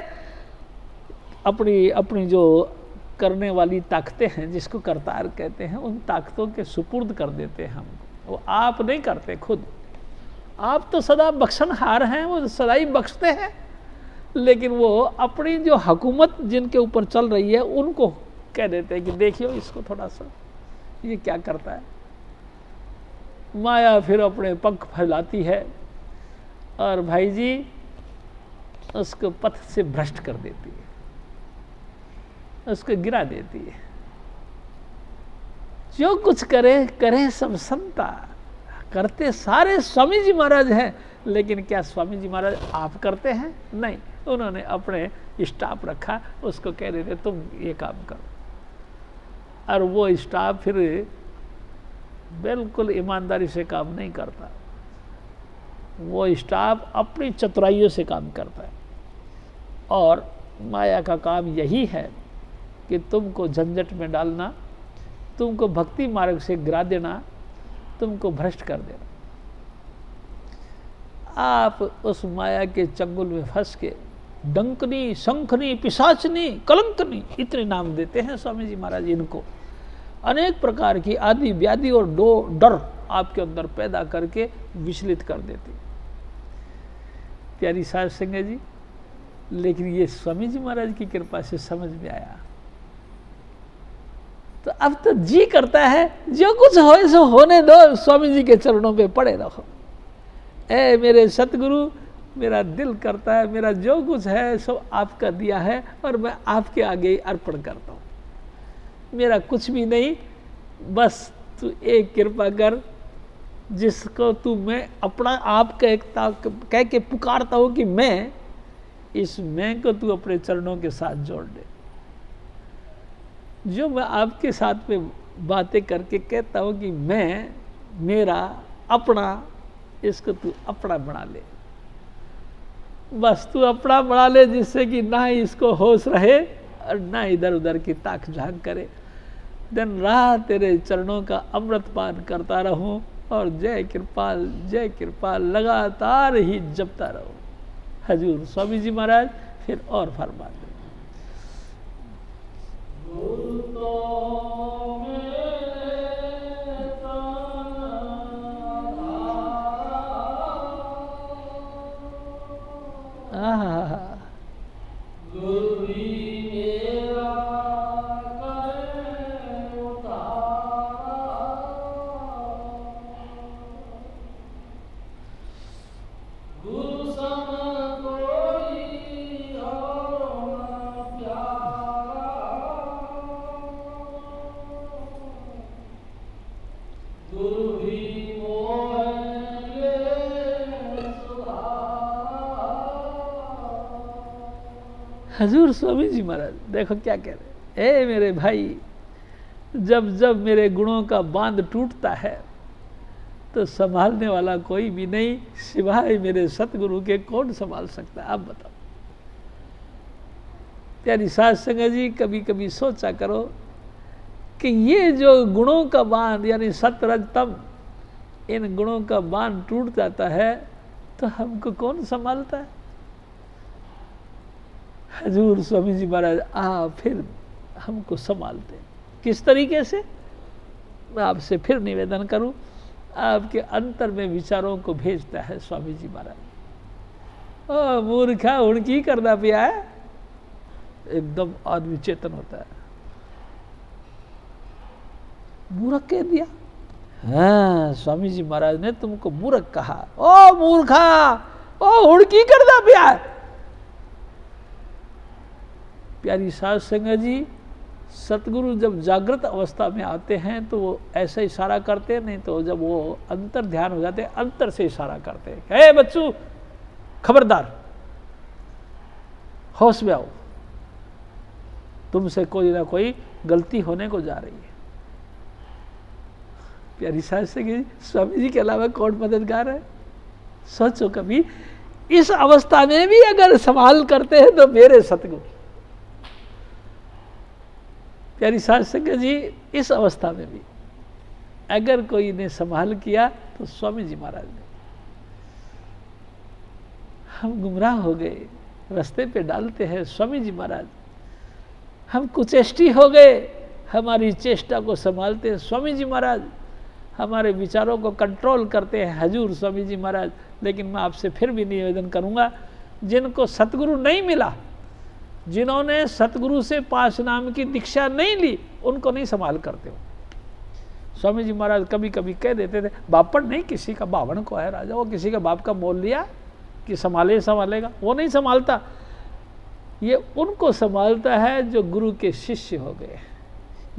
अपनी अपनी जो करने वाली ताकतें हैं, जिसको करतार कहते हैं, उन ताकतों के सुपुर्द कर देते हैं हमको। वो आप नहीं करते खुद, आप तो सदा बख्शनहार हैं, वो सदा ही बख्शते हैं, लेकिन वो अपनी जो हुकूमत जिनके ऊपर चल रही है उनको कह देते हैं कि देखियो इसको थोड़ा सा, ये क्या करता है। माया फिर अपने पंख फैलाती है और भाई जी उसको पथ से भ्रष्ट कर देती है, उसको गिरा देती है। जो कुछ करे करे सब संता, करते सारे स्वामी जी महाराज हैं, लेकिन क्या स्वामी जी महाराज आप करते हैं? नहीं, उन्होंने अपने स्टाफ रखा, उसको कह रहे थे तुम ये काम करो, और वो स्टाफ फिर बिल्कुल ईमानदारी से काम नहीं करता। वो स्टाफ अपनी चतुराइयों से काम करता है, और माया का काम यही है कि तुमको झंझट में डालना, तुमको भक्ति मार्ग से गिरा देना, तुमको भ्रष्ट कर देना। आप उस माया के चंगुल में फंस के डंकनी, शंखनी, पिशाचनी, कलंकनी, इतने नाम देते हैं स्वामी जी महाराज इनको। अनेक प्रकार की आदि व्याधि और डर आपके अंदर पैदा करके विचलित कर देती। प्यारी साध संगत जी, लेकिन ये स्वामी जी महाराज की कृपा से समझ में आया, तो अब तो जी करता है जो कुछ हो सो होने दो, स्वामी जी के चरणों पे पड़े रहो। ए मेरे सतगुरु, मेरा दिल करता है, मेरा जो कुछ है सो आपका दिया है और मैं आपके आगे ही अर्पण करता हूँ। मेरा कुछ भी नहीं, बस तू एक कृपा कर, जिसको तू मैं अपना आप कह के पुकारता हूँ कि मैं, इस मैं को तू अपने चरणों के साथ जोड़ दे। जो मैं आपके साथ में बातें करके कहता हूँ कि मैं, मेरा, अपना, इसको तू अपना बना ले। बस तू अपना बना ले, जिससे कि ना ही इसको होश रहे और ना इधर उधर की ताक झांक करे। दिन रात तेरे चरणों का अमृत पान करता रहूं और जय कृपाल लगातार ही जपता रहूं। हजूर स्वामी जी महाराज फिर और फरमा दे। हजूर स्वामी जी महाराज देखो क्या कह रहे। ए मेरे भाई, जब जब मेरे गुणों का बांध टूटता है तो संभालने वाला कोई भी नहीं, सिवाय मेरे सतगुरु के कौन संभाल सकता है, आप बताओ। प्यारी साध संगत जी, कभी कभी सोचा करो कि ये जो गुणों का बांध यानी सत रज तम, इन गुणों का बांध टूट जाता है तो हमको कौन संभालता है। हजूर स्वामी जी महाराज फिर हमको संभालते। किस तरीके से, मैं आपसे फिर निवेदन करूं, आपके अंतर में विचारों को भेजता है स्वामी जी महाराज। ओ मूर्खा उनकी करना पिया है, एकदम आदमी चेतन होता है। मूर्ख कह दिया, हाँ स्वामी जी महाराज ने तुमको मूर्ख कहा। ओ मूर्खा, ओ उड़की करना पिया है। प्यारी साध संगत जी, सतगुरु जब जागृत अवस्था में आते हैं तो वो ऐसा इशारा करते हैं, नहीं तो जब वो अंतर ध्यान हो जाते हैं अंतर से इशारा करते हैं, हे बच्चू खबरदार, होश में आओ, तुमसे कोई ना कोई गलती होने को जा रही है। प्यारी साध संगत जी, स्वामी जी के अलावा कौन मददगार है। सोचो कभी, इस अवस्था में भी अगर संभाल करते हैं तो मेरे सतगुरु। प्यारी साध संगत जी, इस अवस्था में भी अगर कोई ने संभाल किया तो स्वामी जी महाराज ने। हम गुमराह हो गए, रास्ते पे डालते हैं स्वामी जी महाराज। हम कुचेष्टी हो गए, हमारी चेष्टा को संभालते हैं स्वामी जी महाराज। हमारे विचारों को कंट्रोल करते हैं हजूर स्वामी जी महाराज। लेकिन मैं आपसे फिर भी निवेदन करूंगा, जिनको सतगुरु नहीं मिला, जिन्होंने सतगुरु से 5 नाम की दीक्षा नहीं ली, उनको नहीं संभाल करते हो। स्वामी जी महाराज कभी कभी कह देते थे, बापन नहीं किसी का बावन को है राजा, वो किसी का बाप का मोल लिया कि संभालेगा, वो नहीं संभालता। ये उनको संभालता है जो गुरु के शिष्य हो गए।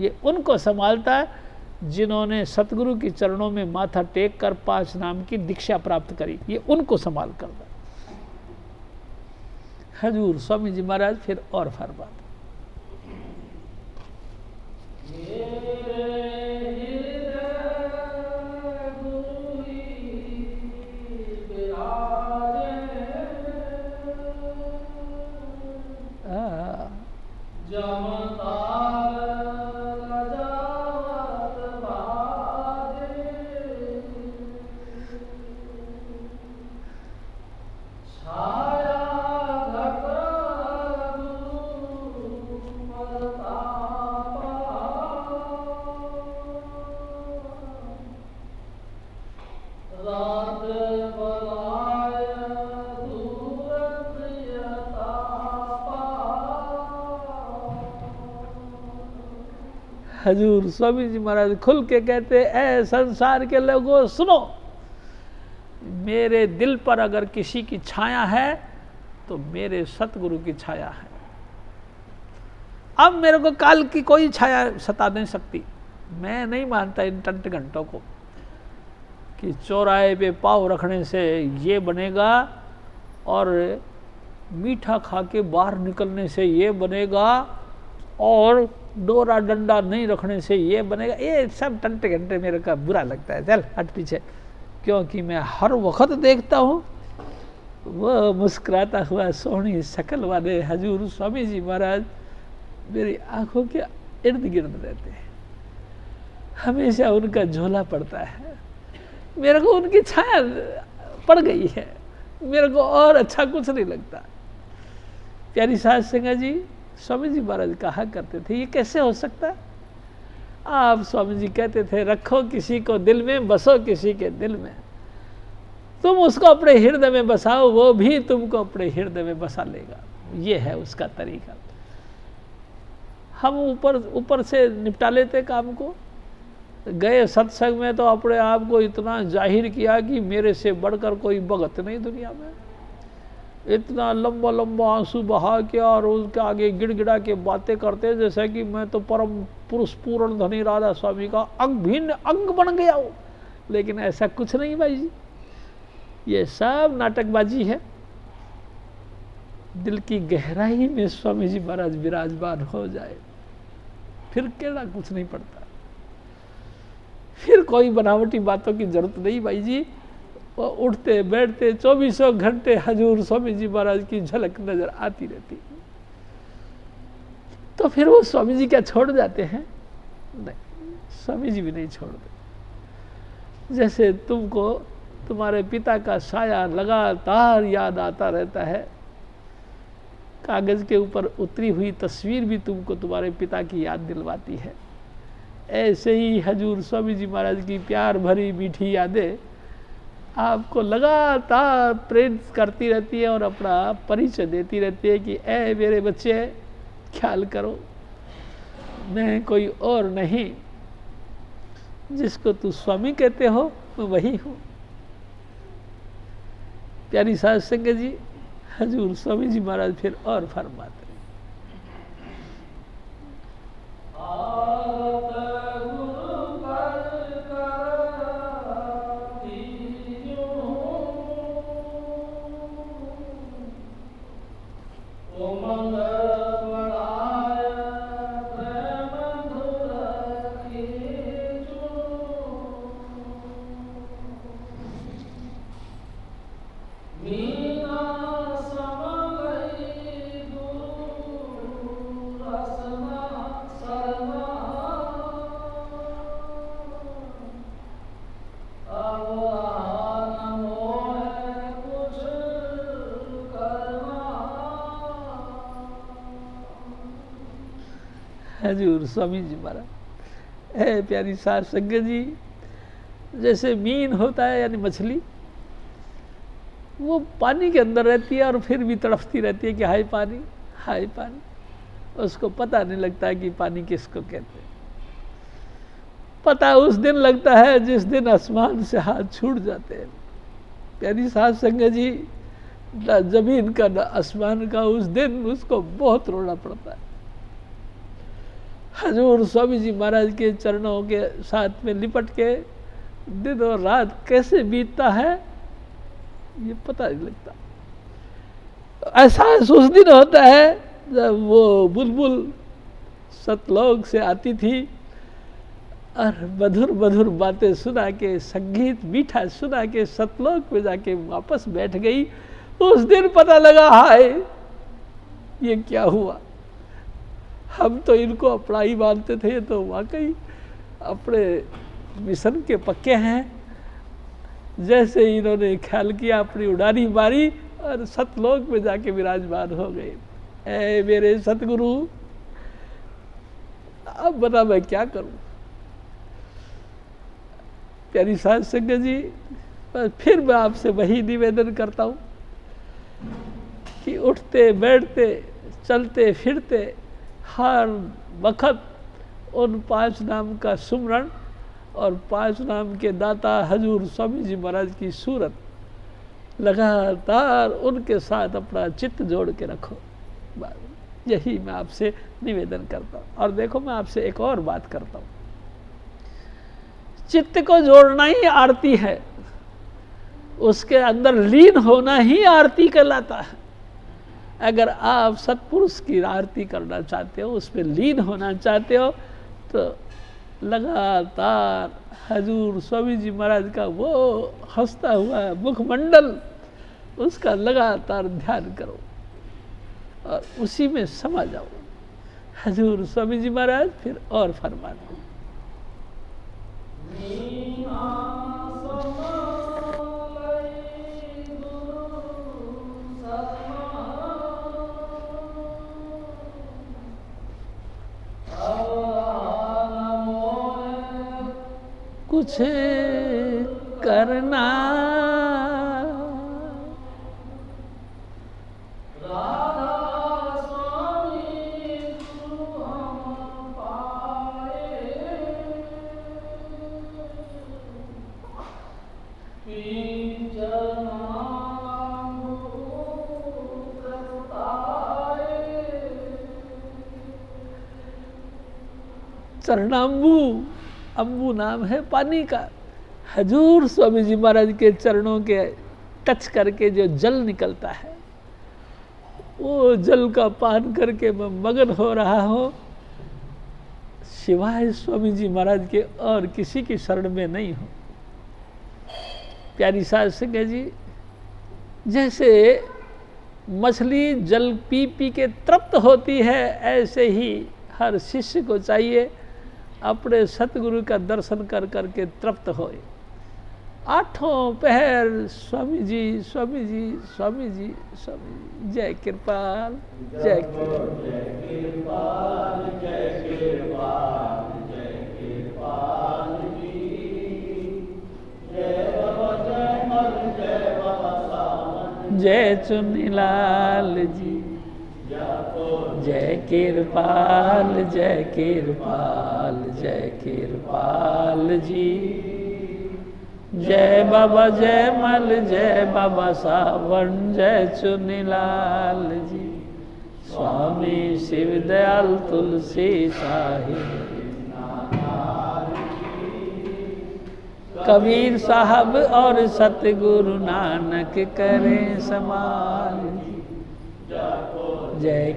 ये उनको संभालता है जिन्होंने सतगुरु के चरणों में माथा टेक कर 5 नाम की दीक्षा प्राप्त करी। ये उनको संभाल करता हजूर स्वामी जी महाराज फिर और फरमाते, हजूर स्वामी जी महाराज खुल के कहते, ऐ संसार के लोगों सुनो, मेरे दिल पर अगर किसी की छाया है तो मेरे सतगुरु की छाया है। अब मेरे को काल की कोई छाया सता नहीं सकती। मैं नहीं मानता इन टंट घंटों को कि चौराहे पे पाँव रखने से ये बनेगा और मीठा खा के बाहर निकलने से ये बनेगा और डोरा डंडा नहीं रखने से ये बनेगा। ये सब टंटे घंटे मेरे का बुरा लगता है, चल हट पीछे। क्योंकि मैं हर वक्त देखता हूँ वो मुस्कुराता हुआ सोहनी शकल वाले हजूर स्वामी जी महाराज मेरी आंखों के इर्द गिर्द रहते हैं। हमेशा उनका झोला पड़ता है, मेरे को उनकी छाया पड़ गई है, मेरे को और अच्छा कुछ नहीं लगता। प्यारी साध संगत जी, स्वामी जी महाराज कहा करते थे, ये कैसे हो सकता है। आप स्वामी जी कहते थे, रखो किसी को दिल में, बसो किसी के दिल में। तुम उसको अपने हृदय में बसाओ, वो भी तुमको अपने हृदय में बसा लेगा। ये है उसका तरीका। हम ऊपर से निपटा लेते काम को। गए सत्संग में तो अपने आप को इतना जाहिर किया कि मेरे से बढ़कर कोई भगत नहीं दुनिया में। इतना लंबा लंबा आंसू बहा के और उसके आगे गिड़गिड़ा के बातें करते जैसे कि मैं तो परम पुरुष पूर्ण धनी राधा स्वामी का अंग भिन्न अंग बन गया हूँ। लेकिन ऐसा कुछ नहीं भाई जी, ये सब नाटकबाजी है। दिल की गहराई में स्वामी जी महाराज विराजमान हो जाए फिर केड़ा कुछ नहीं पड़ता। फिर कोई बनावटी बातों की जरूरत नहीं भाई जी। वो उठते बैठते 24 घंटे हजूर स्वामी जी महाराज की झलक नजर आती रहती। तो फिर वो स्वामी जी क्या छोड़ जाते हैं? नहीं, स्वामी जी भी नहीं छोड़ते। जैसे तुमको तुम्हारे पिता का साया लगातार याद आता रहता है, कागज के ऊपर उतरी हुई तस्वीर भी तुमको तुम्हारे पिता की याद दिलवाती है, ऐसे ही हजूर स्वामी जी महाराज की प्यार भरी मीठी यादें आपको लगातार प्रेरित करती रहती है और अपना परिचय देती रहती है कि ऐ मेरे बच्चे, ख्याल करो, मैं कोई और नहीं, जिसको तू स्वामी कहते हो मैं वही हूँ। प्यारी साध संगत जी, हजूर स्वामी जी महाराज फिर और फरमाते हैं, हजूर स्वामी जी महाराज। है प्यारी साध संगत जी, जैसे मीन होता है यानी मछली, वो पानी के अंदर रहती है और फिर भी तड़पती रहती है कि हाय पानी, हाय पानी। उसको पता नहीं लगता है कि पानी किसको कहते हैं। पता उस दिन लगता है जिस दिन आसमान से हाथ छूट जाते हैं। प्यारी साध संगत जी, ना जमीन का ना आसमान का, उस दिन उसको बहुत रोना पड़ता है। हजूर स्वामी जी महाराज के चरणों के साथ में लिपट के दिन और रात कैसे बीतता है ये पता नहीं लगता। एहसास उस दिन होता है जब वो बुलबुल सतलोक से आती थी और मधुर मधुर बातें सुना के, संगीत मीठा सुना के सतलोक में जाके वापस बैठ गई। उस दिन पता लगा हाय ये क्या हुआ। हम तो इनको अपना ही मानते थे, तो वाकई अपने मिशन के पक्के हैं। जैसे इन्होंने ख्याल किया, अपनी उड़ानी मारी और सतलोक में जाके विराजमान हो गए। ऐ मेरे सतगुरु, अब बता मैं क्या करूं। प्यारी साध संगत जी, फिर मैं आपसे वही निवेदन करता हूं कि उठते बैठते चलते फिरते हर वक्त उन 5 नाम का सुमरण और 5 नाम के दाता हजूर स्वामी जी महाराज की सूरत लगातार उनके साथ अपना चित्त जोड़ के रखो। यही मैं आपसे निवेदन करता हूँ। और देखो, मैं आपसे एक और बात करता हूँ, चित्त को जोड़ना ही आरती है, उसके अंदर लीन होना ही आरती कहलाता है। अगर आप सत्पुरुष की आरती करना चाहते हो, उसमें लीन होना चाहते हो, तो लगातार हजूर स्वामी जी महाराज का वो हंसता हुआ मुखमंडल, उसका लगातार ध्यान करो और उसी में समा जाओ। हजूर स्वामी जी महाराज फिर और फरमाते हैं, कुछ करना चरणाम्बू, अम्बू नाम है पानी का। हजूर स्वामी जी महाराज के चरणों के टच करके जो जल निकलता है, वो जल का पान करके मैं मगन हो रहा हूँ। सिवाय स्वामी जी महाराज के और किसी की शरण में नहीं हो। प्यारी सास सिंह जी, जैसे मछली जल पी पी के तृप्त होती है, ऐसे ही हर शिष्य को चाहिए अपने सतगुरु का दर्शन कर करके तृप्त होए। आठों पहर स्वामी जी स्वामी जी स्वामी जी स्वामी जी, जय कृपाल जय कृपाल जय कृपाल जय कृपाल जी, जय बाबा जय मल जय बाबा सावन, जय चुन्नीलाल जी, जय कृपाल जय कृपाल जय कृपाल जी, जय बाबा जय मल जय बाबा सावन, जय चुन्नीलाल जी, स्वामी शिव दयाल तुलसी साहिब, कबीर साहब और सतगुरु नानक करें समाल, जय